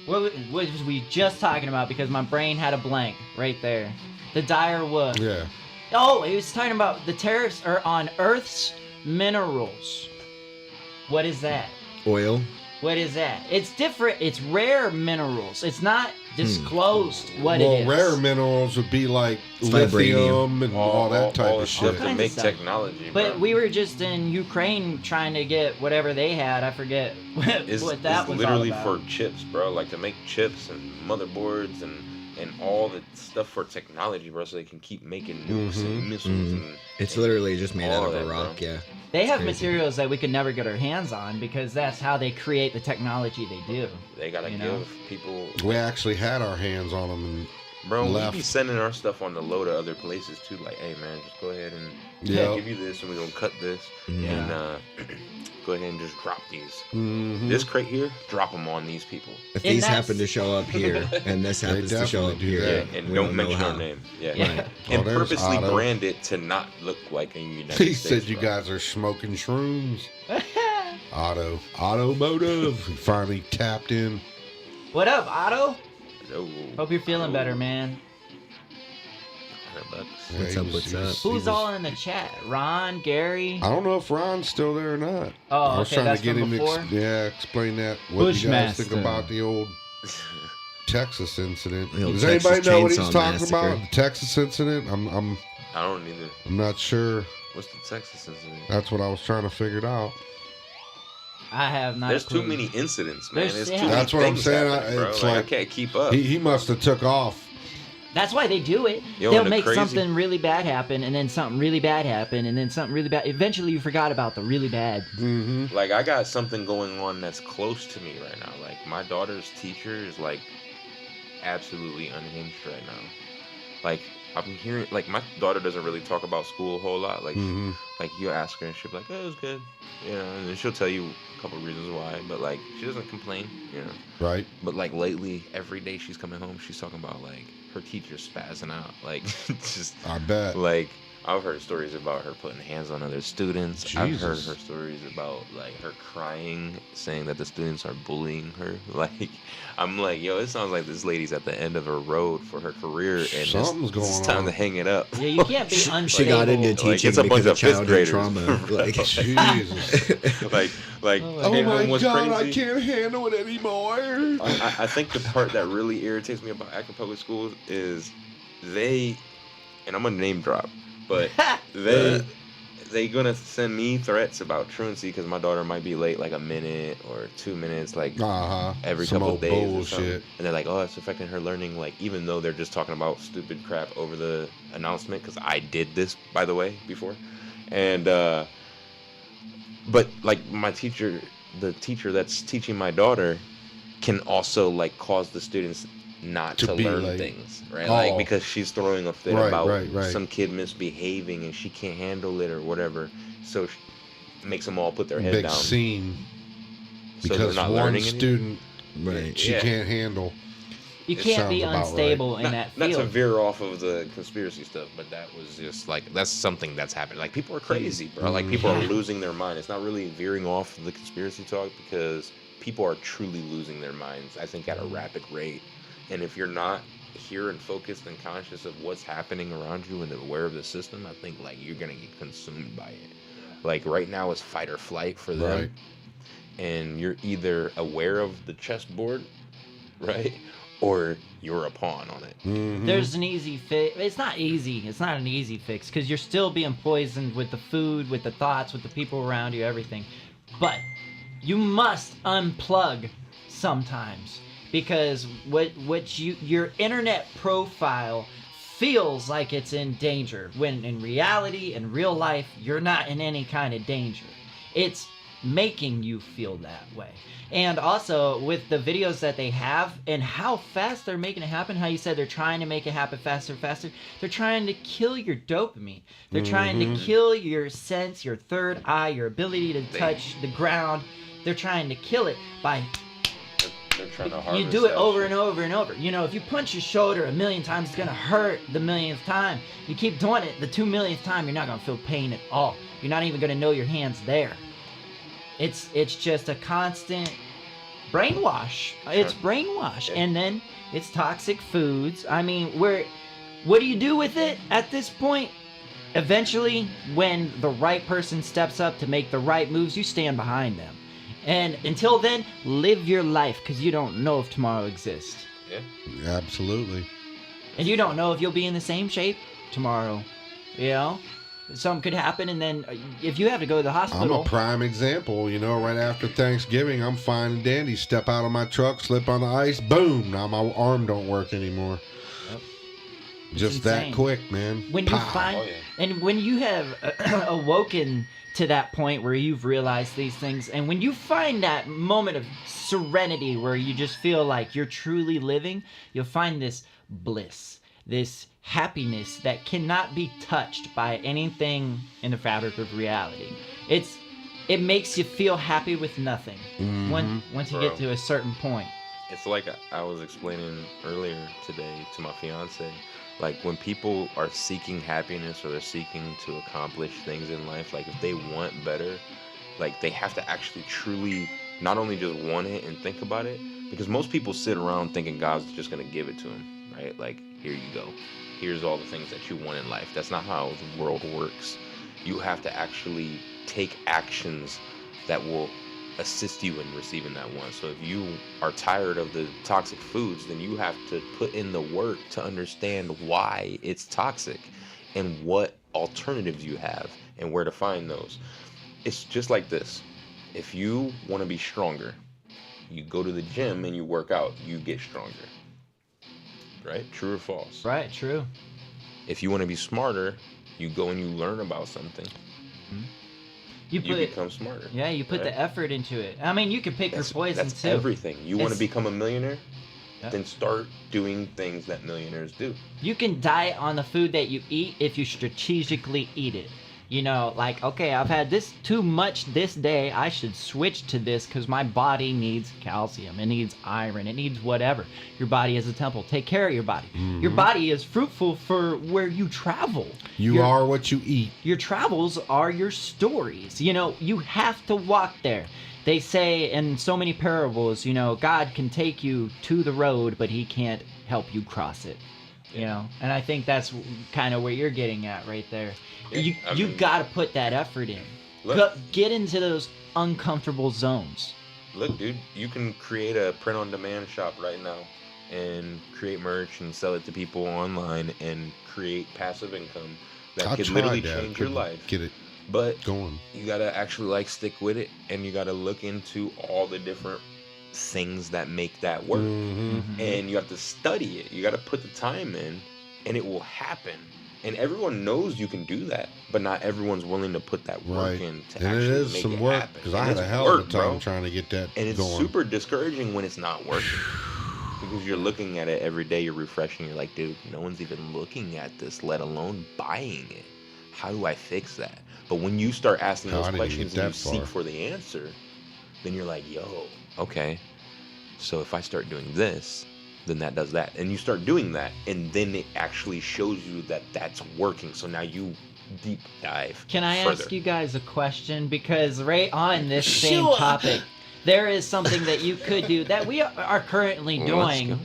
what was we just talking about, because my brain had a blank right there. The dire wolf.
Yeah.
Oh, he was talking about the tariffs are on Earth's minerals. What is that?
Oil.
What is that? It's different. It's rare minerals. It's not disclosed what it is.
Rare minerals would be like
It's
lithium and all that type
all
of
the stuff
shit.
to
kinds of
make
stuff.
technology.
But
bro.
we were just in Ukraine trying to get whatever they had. I forget what
It's
that was
literally
all about.
for chips, bro. Like to make chips and motherboards and and all the stuff for technology, bro, so they can keep making nukes and missiles. And,
It's literally just made out
all
of a
that,
rock,
bro.
yeah.
They have
crazy.
materials that we could never get our hands on because that's how they create the technology they do.
They gotta
You
give
know?
people.
We actually had our hands on them, and
Bro,
left.
we be sending our stuff on the low to other places too. Like, hey man, just go ahead and
Yep.
give you this, and we're gonna cut this, and go ahead and just drop these.
Mhm.
This crate here, drop them on these people.
If
And
these
that's-
happen to show up here, and this happens to show
definitely
up
do
here,
that.
And
we
don't
know
mention
how.
our name. Yeah.
Yeah.
Right.
And
Oh, there's
purposely
Otto.
brand it to not look like a United
He
States.
said you
bro.
guys are smoking shrooms. Automotive. He finally tapped in.
What up, Otto?
No.
Hope you're feeling better, man.
$100.
Yeah,
What's
he
up,
was-
what's
he was-
up?
he
Who's
was-
all in the chat? Ron, Gary?
I don't know if Ron's still there or not.
Oh,
I was
okay,
trying
that's
to get
from
him
before?
explain that. What you guys think
Bushmaster.
about the old Texas incident?
The old
Does
Texas
anybody know what he's
Chainsaw
talking
Massacre.
about? The Texas incident? I'm
I don't either.
not sure.
What's the Texas incident?
That's what I was trying to figure it out.
I have not.
There's
a clue.
too many incidents, man.
There's-
There's
yeah.
too many
That's what I'm
things
saying.
happening, bro.
It's
Like, I
like-
can't keep up.
He must have took off.
That's why they do it.
Yo,
They'll
and the
make
crazy-
something really bad happen, and then something really bad happen, and then something really bad. Eventually, you forgot about the really bad.
Mm-hmm.
Like, I got something going on that's close to me right now. Like, my daughter's teacher is, like, absolutely unhinged right now. Like, I'm hearing, like, my daughter doesn't really talk about school a whole lot. Like,
Mm-hmm.
like you ask her and she'll be like, oh, it was good. You know, and then she'll tell you a couple reasons why. But, like, she doesn't complain, you know.
Right.
But, like, lately, every day she's coming home, she's talking about, like, her teacher's spazzing out. Like, just,
I bet.
like, I've heard stories about her putting hands on other students. I've heard
Jesus.
her stories about, like, her crying, saying that the students are bullying her. Like, I'm like, yo, it sounds like this lady's at the end of her road for her career, and
Something's
it's
going
time
on.
to hang it up.
Yeah, you can't be unstable.
She got into
Like,
teaching
it's a bunch
because of
of fifth
childhood
graders.
trauma. Like,
Jesus.
like,
Oh
and
my
what's
God, I
crazy-
can't handle it anymore.
I think the part that really irritates me about acting public schools is they, and I'm gonna name drop, but they gonna send me threats about truancy because my daughter might be late like a minute or 2 minutes, like
Uh-huh.
every
Some
couple
old
of days or
bullshit.
something. And they're like, oh, it's affecting her learning, like even though they're just talking about stupid crap over the announcement, because I did this, by the way, before. And but like my teacher, the teacher that's teaching my daughter can also like cause the students not
To
to
be
learn
like-
things, right?
Oh.
Like because she's throwing a fit
Right,
about
right.
some kid misbehaving and she can't handle it or whatever, so she makes them all put their head
Big
down.
scene.
So they're
Because
not
one
learning anything?
student
right.
she
Yeah.
can't handle.
You
It
can't be
sounds about
unstable in
Not,
that
not to
field.
veer off of the conspiracy stuff, but that was just like that's something that's happened. Like people are crazy, bro. Like people are
Yeah.
losing their mind. It's not really veering off of the conspiracy talk because people are truly losing their minds. I think at a rapid rate. And if you're not here and focused and conscious of what's happening around you and aware of the system, I think like you're gonna get consumed by it. Like right now it's fight or flight for them.
Right.
And you're either aware of the chessboard, right? Or you're a pawn on it.
Mhm.
There's an easy fix. It's not easy. It's not an easy fix because you're still being poisoned with the food, with the thoughts, with the people around you, everything. But you must unplug sometimes because your internet profile feels like it's in danger when in reality, in real life, you're not in any kind of danger. It's making you feel that way. And also with the videos that they have and how fast they're making it happen, how you said they're trying to make it happen faster, they're trying to kill your dopamine. They're trying to kill your sense, your third eye, your ability to touch the ground. They're trying to kill it by
They're trying to
you
harvest
do it
that
over
shit.
and over and over. You know, if you punch your shoulder 1,000,000 times, it's gonna hurt the 1,000,000th time. You keep doing it the 2,000,000th time, you're not gonna feel pain at all. You're not even gonna know your hand's there. It's just a constant brainwash. It's brainwash,
Yeah.
and then it's toxic foods. I mean, what do you do with it at this point? Eventually, when the right person steps up to make the right moves, you stand behind them. And until then, live your life because you don't know if tomorrow exists.
Yeah.
Absolutely.
And you don't know if you'll be in the same shape tomorrow. You know? something could happen, and then if you have to go to the
I'm
hospital.
a prime example. You know, right after Thanksgiving, I'm fine and dandy. Step out of my truck, slip on the ice, boom. Now my arm don't work anymore.
Yep.
Just
insane.
that quick, man.
When you
Pow.
find, and when you have awoken to that point where you've realized these things, and when you find that moment of serenity where you just feel like you're truly living, you'll find this bliss, this happiness that cannot be touched by anything in the fabric of reality. It makes you feel happy with nothing. Once you get to a certain point.
It's like I was explaining earlier today to my fiance. Like when people are seeking happiness or they're seeking to accomplish things in life, like if they want better, like they have to actually truly not only just want it and think about it, because most people sit around thinking God's just going to give it to them, right? Like, here you go. Here's all the things that you want in life. That's not how the world works. You have to actually take actions that will assist you in receiving that one. So if you are tired of the toxic foods, then you have to put in the work to understand why it's toxic and what alternatives you have and where to find those. It's just like this. If you want to be stronger, you go to the gym and you work out, you get stronger. Right? True or false?
Right, true.
If you want to be smarter, you go and you learn about something. You become smarter.
Yeah, you put the effort into it. I mean, you can pick your poison
that's
too.
Everything. You want to become a millionaire?
Yep.
Then start doing things that millionaires do.
You can diet on the food that you eat if you strategically eat it. You know, like, okay, I've had this too much this day. I should switch to this because my body needs calcium. It needs iron. It needs whatever. Your body is a temple. Take care of your body. Your body is fruitful for where you travel.
You are what you eat.
Your travels are your stories. You know, you have to walk there. They say in so many parables, you know, God can take you to the road, but he can't help you cross it. You know, and I think that's kind of where you're getting at right there.
Yeah,
you got to put that effort in. Get into those uncomfortable zones.
Look, dude, you can create a print-on-demand shop right now and create merch and sell it to people online and create passive income that could literally change your life.
Get it
but
going.
You got to actually like stick with it, and you got to look into all the different things that make that work. And you have to study it. You got to put the time in, and it will happen. And everyone knows you can do that, but not everyone's willing to put that work in to actually make it happen. And it is some work,
because I had a hell of a time trying to get that going.
And it's super discouraging when it's not working. Because you're looking at it every day, you're refreshing, you're like, dude, no one's even looking at this, let alone buying it. How do I fix that? But when you start asking those questions and you seek for the answer, then you're like, yo, okay, so if I start doing this, then that does that, and you start doing that, and then it actually shows you that that's working. So now you deep dive.
Can I
further.
ask you guys a question? Because right on this same topic, there is something that you could do that we are currently doing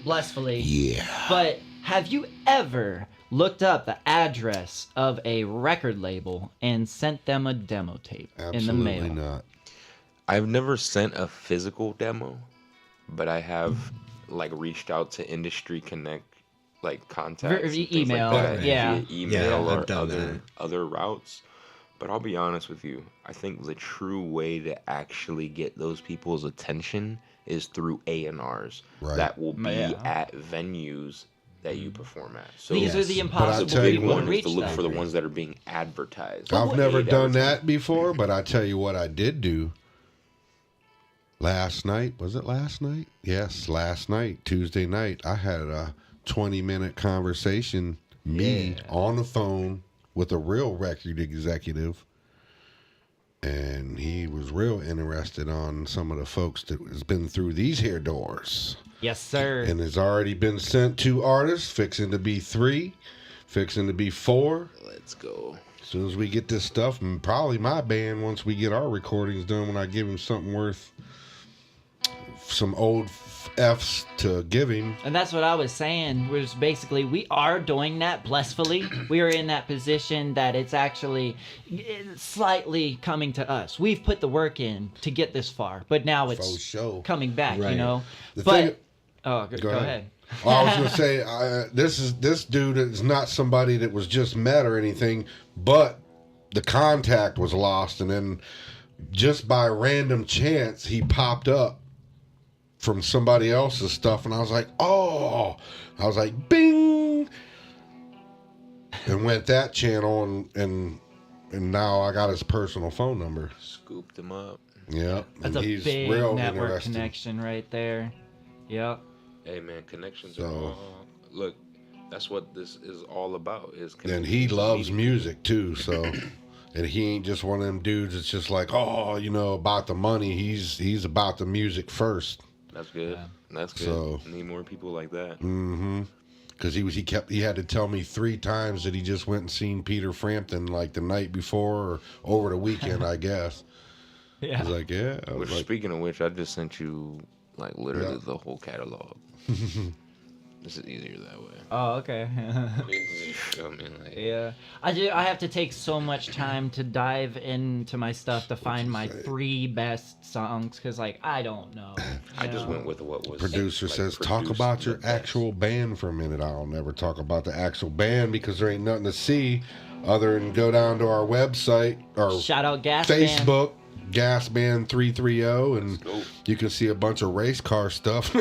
blissfully.
Yeah.
But have you ever looked up the address of a record label and sent them a demo tape in the mail?
Absolutely not.
I've never sent a physical demo, but I have like reached out to Industry Connect like contacts,
email,
like that,
yeah,
via email
I've
or
done
other routes. But I'll be honest with you, I think the true way to actually get those people's attention is through A&Rs that will be at venues that you perform at. So
these are the impossible people to reach.
To look for the ones that are being advertised.
I've never done that before, but I tell you what I did do. Last night, was it last night? Yes, last night, Tuesday night, I had a 20-minute conversation, on the phone with a real record executive, and he was real interested on some of the folks that has been through these here doors.
Yes, sir.
And has already been sent 2 artists, fixing to be 3, fixing to be 4.
Let's go.
As soon as we get this stuff, and probably my band, once we get our recordings done, when I give him something worth some old F's to give him.
And that's what I was saying, was basically we are doing that blissfully. We are in that position that it's actually slightly coming to us. We've put the work in to get this far, but now it's coming back, you know. Go ahead.
Oh, I was gonna say this dude is not somebody that was just met or anything, but the contact was lost, and then just by random chance he popped up from somebody else's stuff, and I was like, oh, I was like, bing, and went that channel, and now I got his personal phone number.
Scooped him up.
Yep,
That's
and
a
he's
big
real
network
interesting.
connection right there. Yep.
Hey man, connections
So-
are all. Look, that's what this is all about. Is
And he
connections.
loves music too, so and he ain't just one of them dudes that's just like, oh, about the money. He's about the music first.
That's good.
Yeah.
That's good.
So-
Need more people like that.
Mm-hmm. Because he had to tell me 3 times that he just went and seen Peter Frampton like the night before or over the weekend, I guess. I
Yeah.
was like, yeah. I was
Which,
like,
speaking of which, I just sent you like literally
Yeah.
the whole catalog. This is easier that way.
Oh, okay.
You feel me? Like,
Yeah, I have to take so much time to dive into my stuff to find my
say?
3 best songs because I don't know.
I
you
just
know?
went with what was.
producer
like,
says, talk
produced
about
the
your
best."
actual band for a minute. I'll never talk about the actual band because there ain't nothing to see other than go down to our website or
Shout out Gas Band.
Facebook, Gas Band 330, and
Let's go.
you can see a bunch of race car stuff.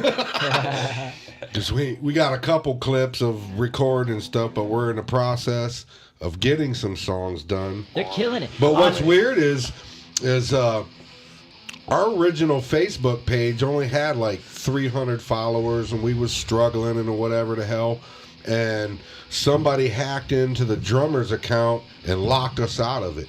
Because we got a couple clips of recording stuff, but we're in the process of getting some songs done.
They're killing it.
But what's
On-
weird is our original Facebook page only had like 300 followers, and we was struggling and whatever the hell. And somebody hacked into the drummer's account and locked us out of it.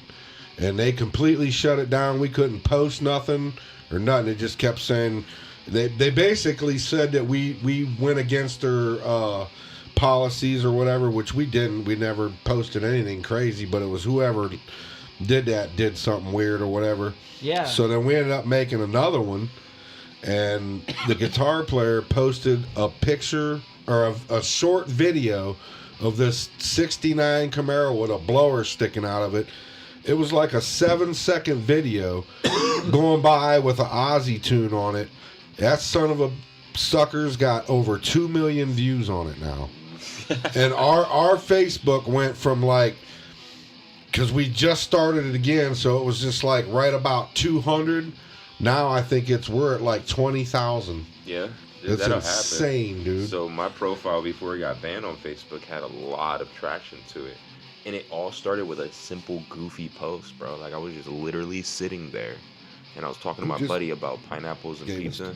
And they completely shut it down. We couldn't post nothing or nothing. It just kept saying they basically said that we went against their policies or whatever, which we didn't. We never posted anything crazy, but it was whoever did that did something weird or whatever.
Yeah.
So then we ended up making another one, and the guitar player posted a picture or a short video of this 69 Camaro with a blower sticking out of it. It was like a 7-second video going by with an Ozzy tune on it. That son of a sucker's got over 2 million views on it now. And our Facebook went from like, because we just started it again, so it was just like right about 200. Now I think we're at like 20,000.
Yeah,
It's
that'll
insane,
happen.
dude.
So my profile before it got banned on Facebook had a lot of traction to it, and it all started with a simple, goofy post, bro. Like I was just literally sitting there, and I was talking to my buddy about pineapples and
gave us
pizza.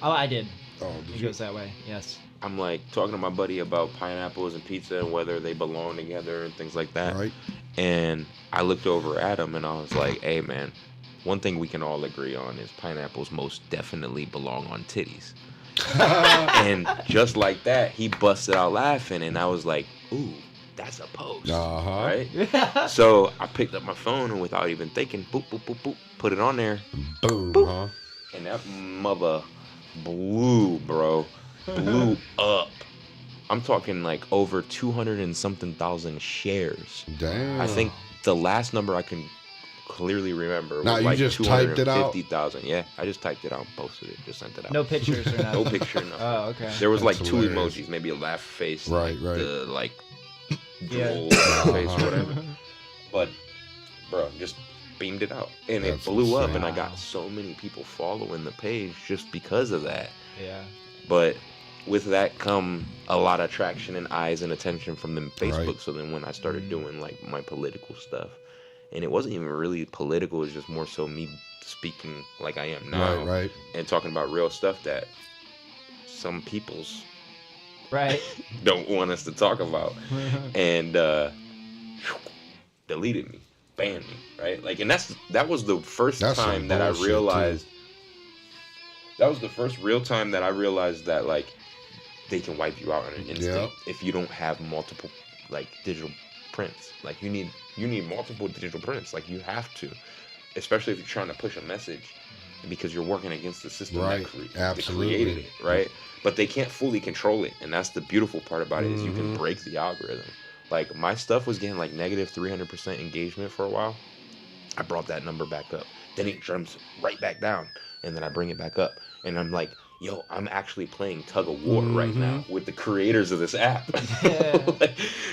Oh, I did.
Oh,
It
did
goes that way. Yes.
I'm like talking to my buddy about pineapples and pizza and whether they belong together and things like that.
Right.
And I looked over at him and I was like, hey man, one thing we can all agree on is pineapples most definitely belong on titties. And just like that, he busted out laughing and I was like, ooh, that's a post.
Uh-huh.
Right? So I picked up my phone and without even thinking, boop, boop, boop, boop, put it on there.
Boom,
Boop.
huh?
And that mother blew, bro. Blew up. I'm talking like over 200 and something thousand shares.
Damn.
I think the last number I can clearly remember
Now,
was
you
like
just typed it out?
250,000. Yeah, I just typed it out and posted it. Just sent it out.
No pictures or nothing.
No picture, nothing.
Oh, okay.
There was
That's
like 2
hilarious.
emojis, maybe a laugh face,
Right,
like
right.
the like
Yeah.
drool face,
Uh-huh.
whatever. But bro, just beamed it out, and
That's
it blew up,
insane.
and I
Wow.
got so many people following the page just because of that.
Yeah.
But with that come a lot of traction and eyes and attention from the Facebook.
Right.
So then when I started doing like my political stuff, and it wasn't even really political, it was just more so me speaking like I am now,
Right.
and talking about real stuff that some peoples
Right.
don't want us to talk about, and deleted me, banned me, right? Like, and that was the first
That's some
time that I
bullshit,
realized. That was the first real time that I realized that like they can wipe you out in an instant
Yep.
if you don't have multiple like digital prints. Like you need multiple digital prints. Like you have to, especially if you're trying to push a message, because you're working against the system
Right.
that
Absolutely.
created it, right? But they can't fully control it, and that's the beautiful part about it is you can
Mhm.
break the algorithm. Like my stuff was getting like negative 300% engagement for a while. I brought that number back up. Then it jumps right back down, and then I bring it back up, and I'm like, yo, I'm actually playing tug of war right now with the creators of this app.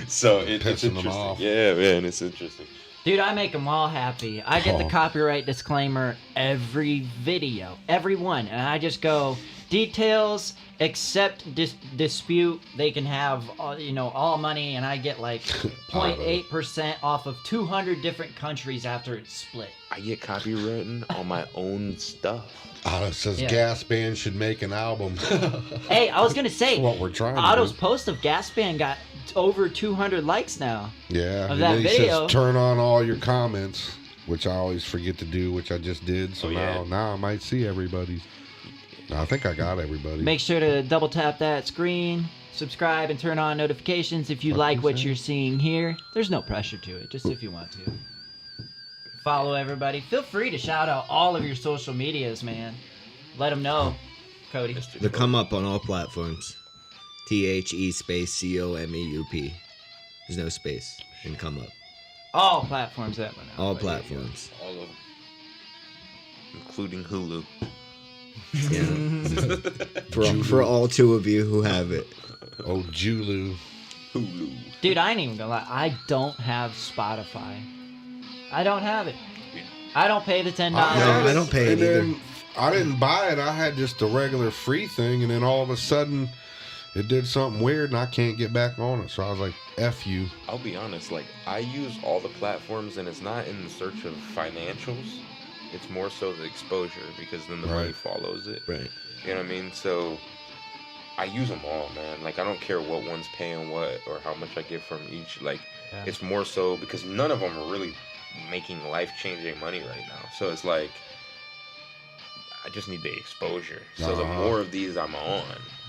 So it's
Pissing them
interesting.
off.
Yeah, man, it's interesting.
Dude, I make them all happy. I get the copyright disclaimer every video, every one, and I just go, details, except dispute, they can have, all money, and I get like 0.8% off of 200 different countries after it's split.
I get copywritten on my own stuff.
Otto says Gas Band should make an album.
Hey, I was going to say,
That's what we're trying to
Otto's
do.
post of Gas Band got over 200 likes now.
Yeah,
Of
and
that
then he
video.
says turn on all your comments, which I always forget to do, which I just did. So now I might see everybody's. I think I got everybody.
Make sure to double tap that screen, subscribe, and turn on notifications if you like what you're seeing here. There's no pressure to it, just if you want to. Follow everybody. Feel free to shout out all of your social medias, man. Let them know, Cody.
They come up on all platforms. THE space COMEUP. There's no space. And come up.
All platforms that one.
All platforms.
All of them. Including Hulu.
Yeah. for all two of you who have it.
Oh, Julu.
Hulu.
Dude, I ain't even gonna lie. I don't have Spotify. I don't have it. I don't pay the $10.
No, I don't pay it
and
either.
then I didn't buy it. I had just the regular free thing, and then all of a sudden, it did something weird, and I can't get back on it. So I was like, F you.
I'll be honest, like, I use all the platforms, and it's not in the search of financials. It's more so the exposure, because then the money follows it.
Right.
You know what I mean? So I use them all, man. Like, I don't care what one's paying what or how much I get from each. Like, it's more so because none of them are really making life-changing money right now. So it's like, I just need the exposure. So the more of these I'm on,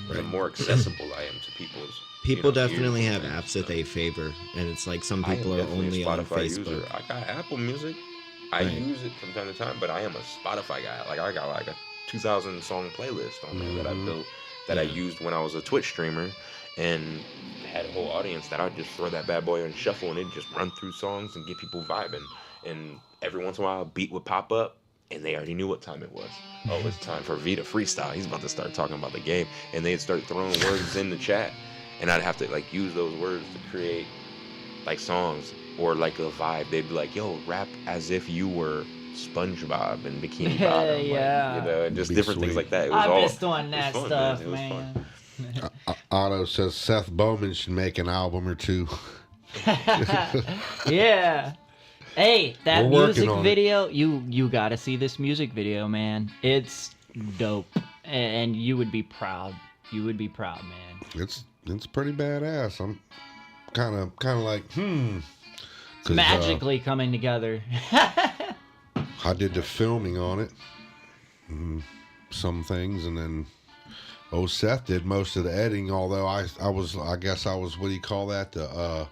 the more accessible I am to people's.
People definitely
ears
have
and
apps that
stuff.
they favor, and it's like some
I am
people are
definitely
only
a
on
Spotify
Facebook.
user. I got Apple Music. I use it from time to time, but I am a Spotify guy. Like, I got like a 2,000 song playlist on there that I built, that I used when I was a Twitch streamer, and had a whole audience that I'd just throw that bad boy on shuffle, and it'd just run through songs and get people vibing. And every once in a while, a beat would pop up, and they already knew what time it was. Oh, it's time for V to freestyle. He's about to start talking about the game, and they'd start throwing words in the chat, and I'd have to like use those words to create like songs or like a vibe. They'd be like, "Yo, rap as if you were SpongeBob and Bikini Bottom,"
Yeah.
like, and just
Be
different things
sweet.
like that. It was
I
all
missed on that
fun,
stuff,
It was
man.
fun.
Otto says Seth Bowman should make an album or two.
Yeah. Hey, that
We're working
music
on it.
video, you gotta see this music video, man. It's dope. And you would be proud. You would be proud, man.
It's pretty badass. I'm kind of like,
It's
'Cause,
magically coming together.
I did the filming on it, some things, and then Seth did most of the editing. Although I guess I was what do you call that, the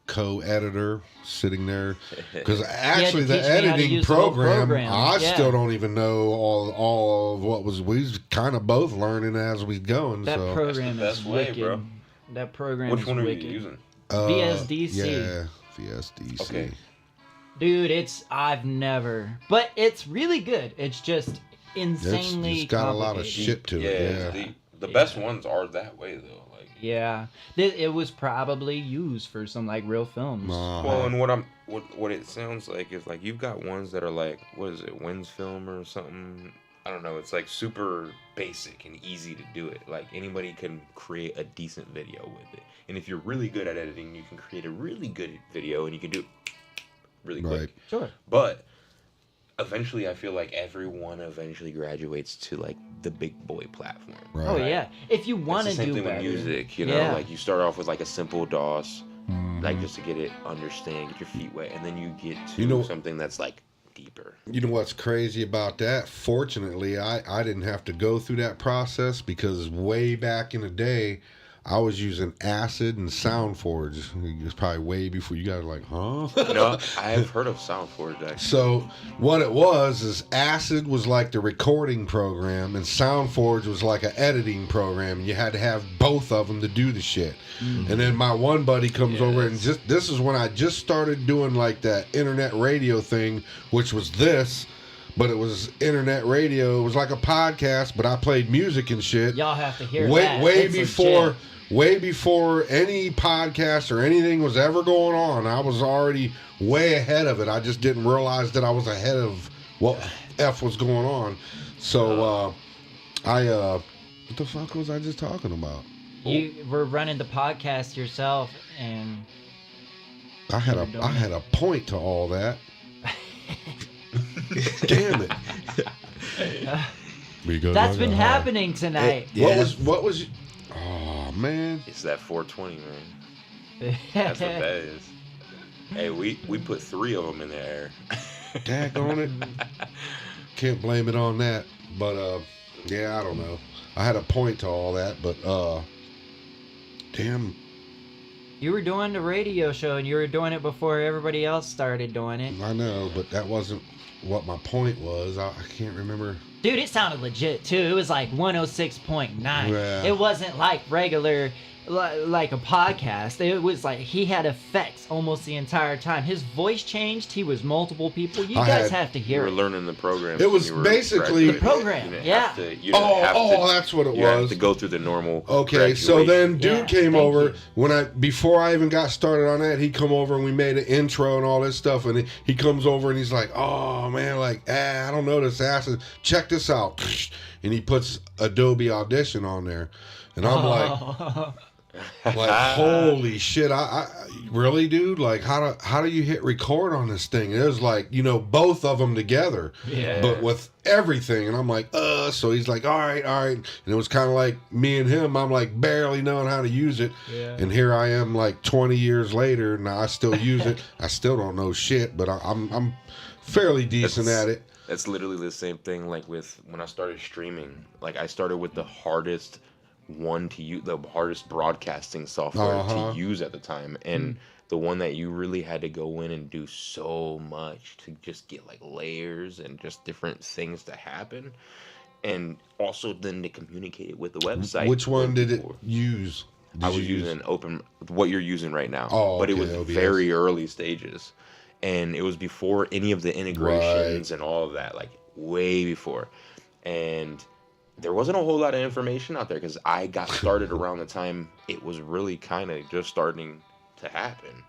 co-editor sitting there, because actually
to
the
teach me how to
editing
use the whole
program, I
yeah.
still don't even know all of what we was kind of both learning as we going.
That
so
program
That's
is
the best way,
wicked.
bro.
That program
Which
is
one are
wicked.
you using?
VSDC.
Yeah, VSDC.
Okay.
Dude, but it's really good. It's just insanely
It's got a lot of
complicated.
shit to it. Yeah.
The best ones are that way though. Like,
Yeah, it was probably used for some like real films.
well, and what it sounds like is like you've got ones that are like, what is it, Wins Film or something? I don't know. It's like super basic and easy to do it. Like anybody can create a decent video with it. And if you're really good at editing, you can create a really good video and you can do it really quick.
Right.
Sure.
But eventually, I feel like everyone eventually graduates to like the big boy platform.
Right.
Oh yeah, if you want
It's
to
the same
do
thing
better.
with music, you know,
Yeah.
like you start off with like a simple DOS, like just to get it, understand, get your feet wet, and then you get to something that's like deeper.
You know what's crazy about that? Fortunately, I didn't have to go through that process because way back in the day, I was using Acid and SoundForge. It was probably way before you guys were like, huh?
No, I've heard of SoundForge actually.
So what it was is Acid was like the recording program and SoundForge was like an editing program. You had to have both of them to do the shit. And then my one buddy comes over and this is when I just started doing like that internet radio thing, which was this. but it was internet radio. It was like a podcast, but I played music and shit.
Y'all have to hear
way,
that.
way
It's
before,
legit.
way before any podcast or anything was ever going on. I was already way ahead of it. I just didn't realize that I was ahead of what F was going on. So, what the fuck was I just talking about?
You were running the podcast yourself, and
I had a point to all that. Damn it! Because
that's been happening tonight.
What was? Oh man!
It's that 420, man. That's what that is. Hey, we put 3 of them in the air.
Daggone it! Can't blame it on that. But yeah, I don't know. I had a point to all that, but damn.
You were doing the radio show, and you were doing it before everybody else started doing it.
I know, but that wasn't what my point was. I can't remember.
Dude, it sounded legit, too. It was like 106.9.
Yeah.
It wasn't like regular, like a podcast. It was like he had effects almost the entire time. His voice changed. He was multiple people. You guys have to
You
hear
were
it.
learning the program.
It was
when you were
basically-
graduating.
The program,
You didn't
yeah.
have to- you didn't have to-
That's what it
You have
was.
to go through the normal.
Okay, so then dude
Yeah,
came
thank
over
you.
before I even got started on that. He come over and we made an intro and all this stuff. And he comes over and he's like, "Oh man, like I don't know this acid. Check this out." And he puts Adobe Audition on there, and I'm like, holy shit! I really, dude. Like, how do you hit record on this thing? It was like, both of them together,
Yeah.
but with everything. And I'm like, So he's like, all right. And it was kind of like me and him. I'm like barely knowing how to use it,
Yeah.
and here I am, like 20 years later, and I still use it. I still don't know shit, but I'm fairly decent at it.
That's literally the same thing. Like with when I started streaming, like I started with the hardest one to use, the hardest broadcasting software to use at the time, and the one that you really had to go in and do so much to just get like layers and just different things to happen, and also then to communicate it with the website.
Which one did it use?
I was using what you're using right now, but it was
OBS.
very early stages, and it was before any of the integrations and all of that, like way before, and there wasn't a whole lot of information out there because I got started around the time it was really kind of just starting to happen,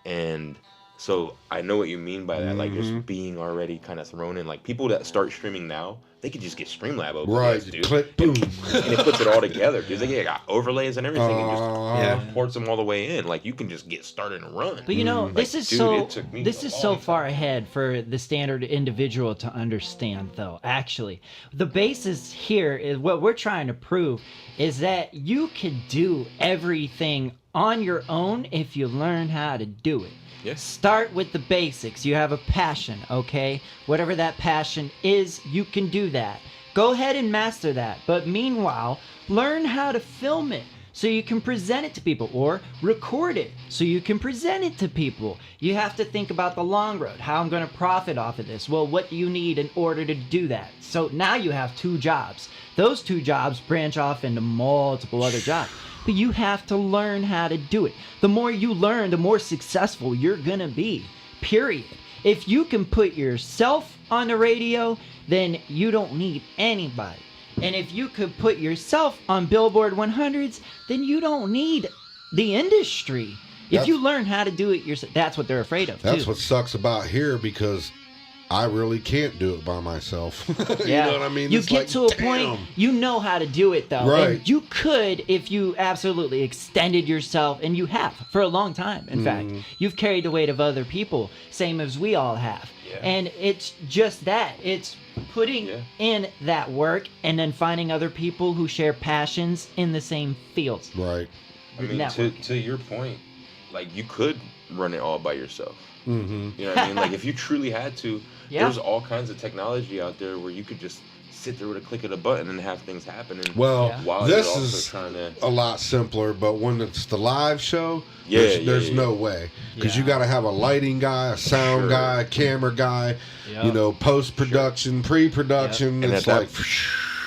and so I know what you mean by that, like just being already kind of thrown in. Like people that start streaming now, they could just get Streamlab open,
Right,
dude.
click, boom.
And it puts it all together because they got overlays and everything, and just ports them all the way in. Like you can just get started and run.
But this is
dude, it took me
this
a
is so
long
far ahead for the standard individual to understand, though. Actually, the basis here is what we're trying to prove is that you can do everything on your own if you learn how to do it.
Yes.
Start with the basics. You have a passion, okay? Whatever that passion is, you can do that. Go ahead and master that. But meanwhile, learn how to film it so you can present it to people, or record it so you can present it to people. You have to think about the long road. How I'm going to profit off of this. Well, what do you need in order to do that? So now you have 2 jobs. Those 2 jobs branch off into multiple other jobs. But you have to learn how to do it. The more you learn, the more successful you're gonna be. Period. If you can put yourself on the radio, then you don't need anybody. And if you could put yourself on Billboard 100s, then you don't need the industry. If you learn how to do it yourself, that's what they're afraid of.
That's
too.
what sucks about here, because I really can't do it by myself. You know what I mean?
You
It's
get
like,
to a
damn.
point, you know how to do it, though.
Right.
And you could if you absolutely extended yourself, and you have for a long time. In fact, you've carried the weight of other people, same as we all have.
Yeah.
And it's just that. It's putting in that work and then finding other people who share passions in the same fields.
Right.
I mean, to your point, like you could run it all by yourself.
Mm-hmm.
You know what I mean? Like if you truly had to,
Yeah.
there's all kinds of technology out there where you could just sit there with a click of a button and have things happen. And
Well,
while
this
you're also
is
trying to,
a lot simpler, but when it's the live show,
Yeah,
there's
yeah.
no way. Because you
Yeah.
got to have a lighting guy, a sound
Sure.
guy, a camera guy,
Yep.
post-production, pre-production.
And
It's
at
like,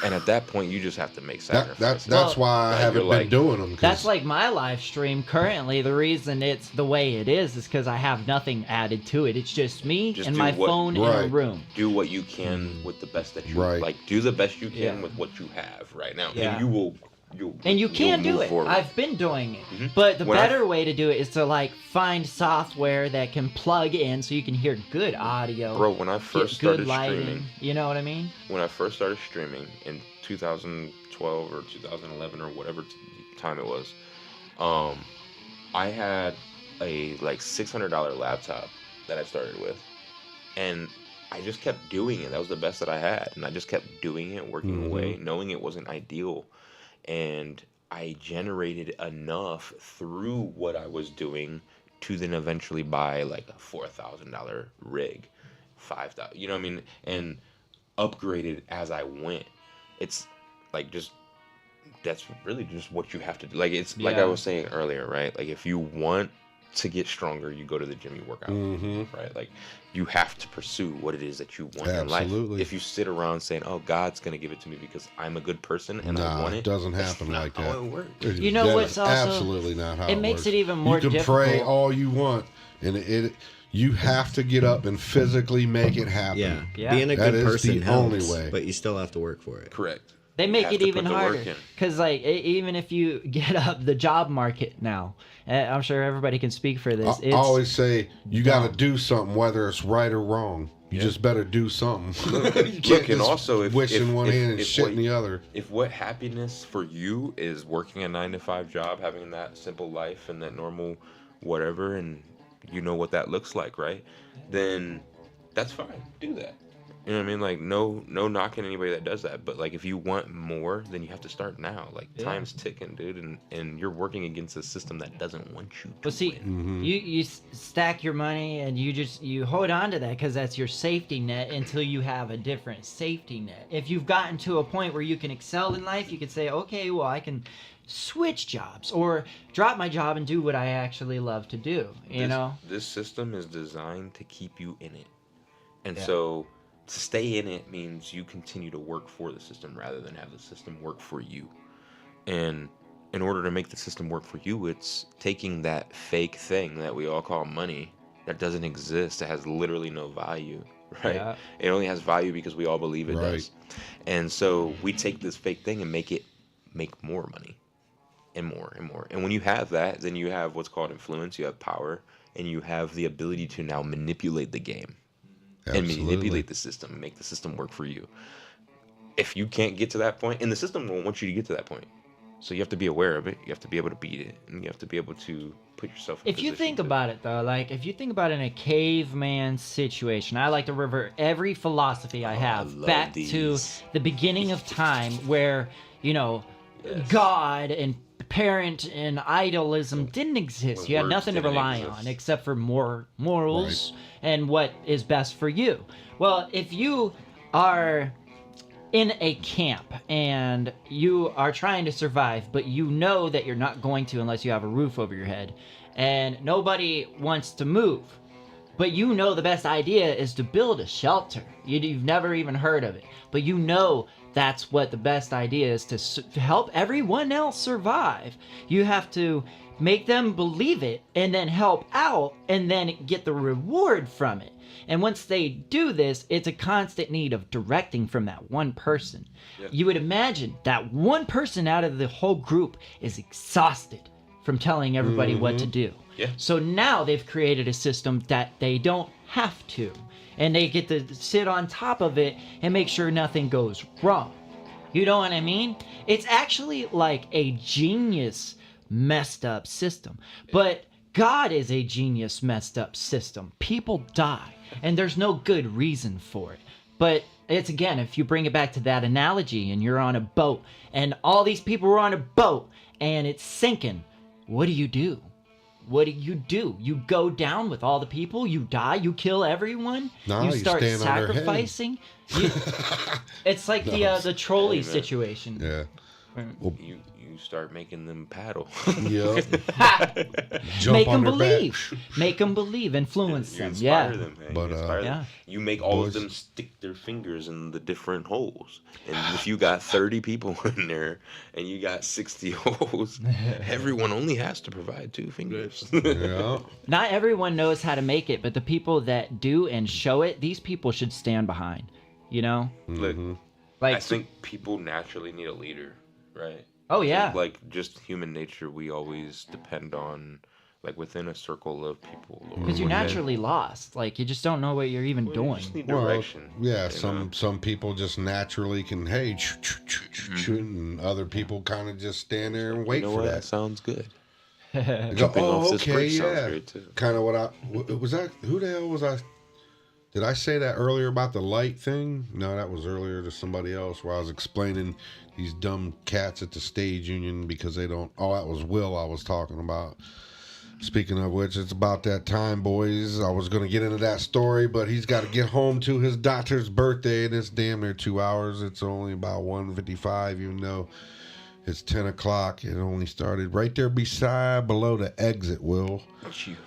And at that point, you just have to make sacrifices.
That's why I haven't been doing them.
That's like my live stream currently. The reason it's the way it is because I have nothing added to it. It's just me and my phone in a room.
Do what you can with the best that you like. Do the best you can with what you have right now, and you will.
You can do it.
Forward.
I've been doing it. But the better way to do it is to like find software that can plug in so you can hear good audio.
Bro, when I first started streaming,
you know what I mean?
When I first started streaming in 2012 or 2011 or whatever time it was, I had a like $600 laptop that I started with, and I just kept doing it. That was the best that I had, and I just kept doing it, working away, knowing it wasn't ideal. And I generated enough through what I was doing to then eventually buy like a $4,000 rig, $5,000, you know what I mean, and upgraded as I went. It's like that's really just what you have to do. Like it's like I was saying earlier, right? Like if you want to get stronger, you go to the gym, you work out, right? Like you have to pursue what it is that you want in life. If you sit around saying, "Oh, God's gonna give it to me because I'm a good person and I want it,"
it doesn't happen like that.
How it works.
You know what's also
absolutely not how it
makes
works.
it even more
difficult. You can pray all you want, and you have to get up and physically make it happen.
Yeah. Being a good person helps,
only way.
but you still have to work for it.
Correct.
They make it even harder because, like, even if you get up the job market now, I'm sure everybody can speak for this.
I always say you got to do something, whether it's right or wrong. You just better do something. You can't
and also if
wish in one hand and shit in the other.
If what happiness for you is working a 9-to-5 job, having that simple life and that normal whatever, and you know what that looks like, right? Then that's fine. Do that. You know what I mean? Like, no knocking anybody that does that. But, like, if you want more, then you have to start now. Like, time's ticking, dude. And you're working against a system that doesn't want you to win.
You stack your money and you hold on to that because that's your safety net until you have a different safety net. If you've gotten to a point where you can excel in life, you can say, okay, well, I can switch jobs or drop my job and do what I actually love to do, you know?
This system is designed to keep you in it. And so to stay in it means you continue to work for the system rather than have the system work for you. And in order to make the system work for you, it's taking that fake thing that we all call money that doesn't exist, that has literally no value, right? Yeah. It only has value because we all believe it does. And so we take this fake thing and make more money and more and more. And when you have that, then you have what's called influence, you have power, and you have the ability to now manipulate the game. Absolutely. And manipulate the system, make the system work for you. If you can't get to that point, and the system won't want you to get to that point, so you have to be aware of it. You have to be able to beat it, and you have to be able to put yourself in
If you think about it, though, like, if you think about it in a caveman situation, I like to revert every philosophy I have back to the beginning of time where, you know, God and parent and idolism didn't exist. You had nothing to rely on except for morals and what is best for you. Well, if you are in a camp and you are trying to survive, but you know that you're not going to unless you have a roof over your head, and nobody wants to move, but you know the best idea is to build a shelter. You've never even heard of it, but you know that's what the best idea is to help everyone else survive. You have to make them believe it and then help out and then get the reward from it. And once they do this, it's a constant need of directing from that one person. Yep. You would imagine that one person out of the whole group is exhausted from telling everybody what to do.
Yeah.
So now they've created a system that they don't have to. And they get to sit on top of it and make sure nothing goes wrong. You know what I mean? It's actually like a genius messed up system. But God is a genius messed up system. People die, and there's no good reason for it. But it's, again, if you bring it back to that analogy and you're on a boat and all these people are on a boat and it's sinking, what do you do? What do? You go down with all the people, you die, you kill everyone, you start sacrificing. It's like the trolley situation.
Yeah.
You you start making them paddle.
Yep.
Make
on
them
their
believe. Make them believe. Influence
You
them.
inspire
Yeah.
them, man.
But,
You inspire them.
yeah.
You make all
boys.
of them stick their fingers in the different holes. And if you got 30 people in there and you got 60 holes, everyone only has to provide 2 fingers.
Yeah.
Not everyone knows how to make it, but the people that do and show it, these people should stand behind. You know?
Look,
Like
I think people naturally need a leader, right?
Oh yeah.
Like just human nature, we always depend on like within a circle of people. or
Because you're
within-
naturally lost. Like you just don't know what you're even
Well, you
doing.
just need
Well,
direction.
yeah,
you
some
know?
some people just naturally can and other people kind of just stand there and wait
You know
for
what?
that.
Sounds good.
They go,
Jumping
oh,
off this
okay,
bridge sounds
yeah.
great, too.
Kind of what was that? Who the hell was I? Did I say that earlier about the light thing? No, that was earlier to somebody else where I was explaining these dumb cats at the stage union because they don't. Oh, that was Will I was talking about. Speaking of which, it's about that time, boys. I was going to get into that story, but he's got to get home to his daughter's birthday, and it's damn near 2 hours. It's only about 1:55, even though it's 10 o'clock. It only started right there below the exit, Will.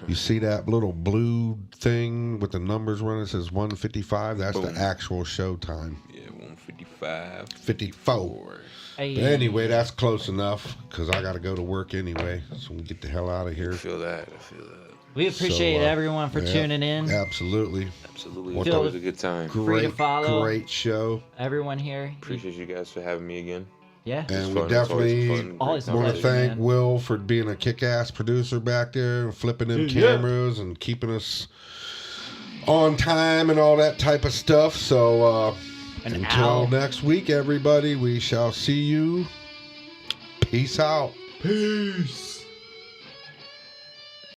You see that little blue thing with the numbers running? It says 1:55. That's
Boom.
the actual show time.
Yeah, 155.
54.
Hey.
But anyway, that's close enough because I got to go to work anyway. So we get the hell out of here.
I feel that. I feel that.
We appreciate
So,
everyone for
yeah,
tuning in.
Absolutely.
Absolutely.
What
It's
the-
always a good time.
Free to
Great,
follow.
great show.
Everyone here.
Appreciate you guys for having me again.
Yeah.
It's
And we
fun. It's always
definitely
fun.
always
Great
fun.
want to
Conversation,
thank
man.
Will for being a kick-ass producer back there and flipping them cameras and keeping us on time and all that type of stuff. So
An
until
owl.
next week, everybody, we shall see you. Peace out. Peace.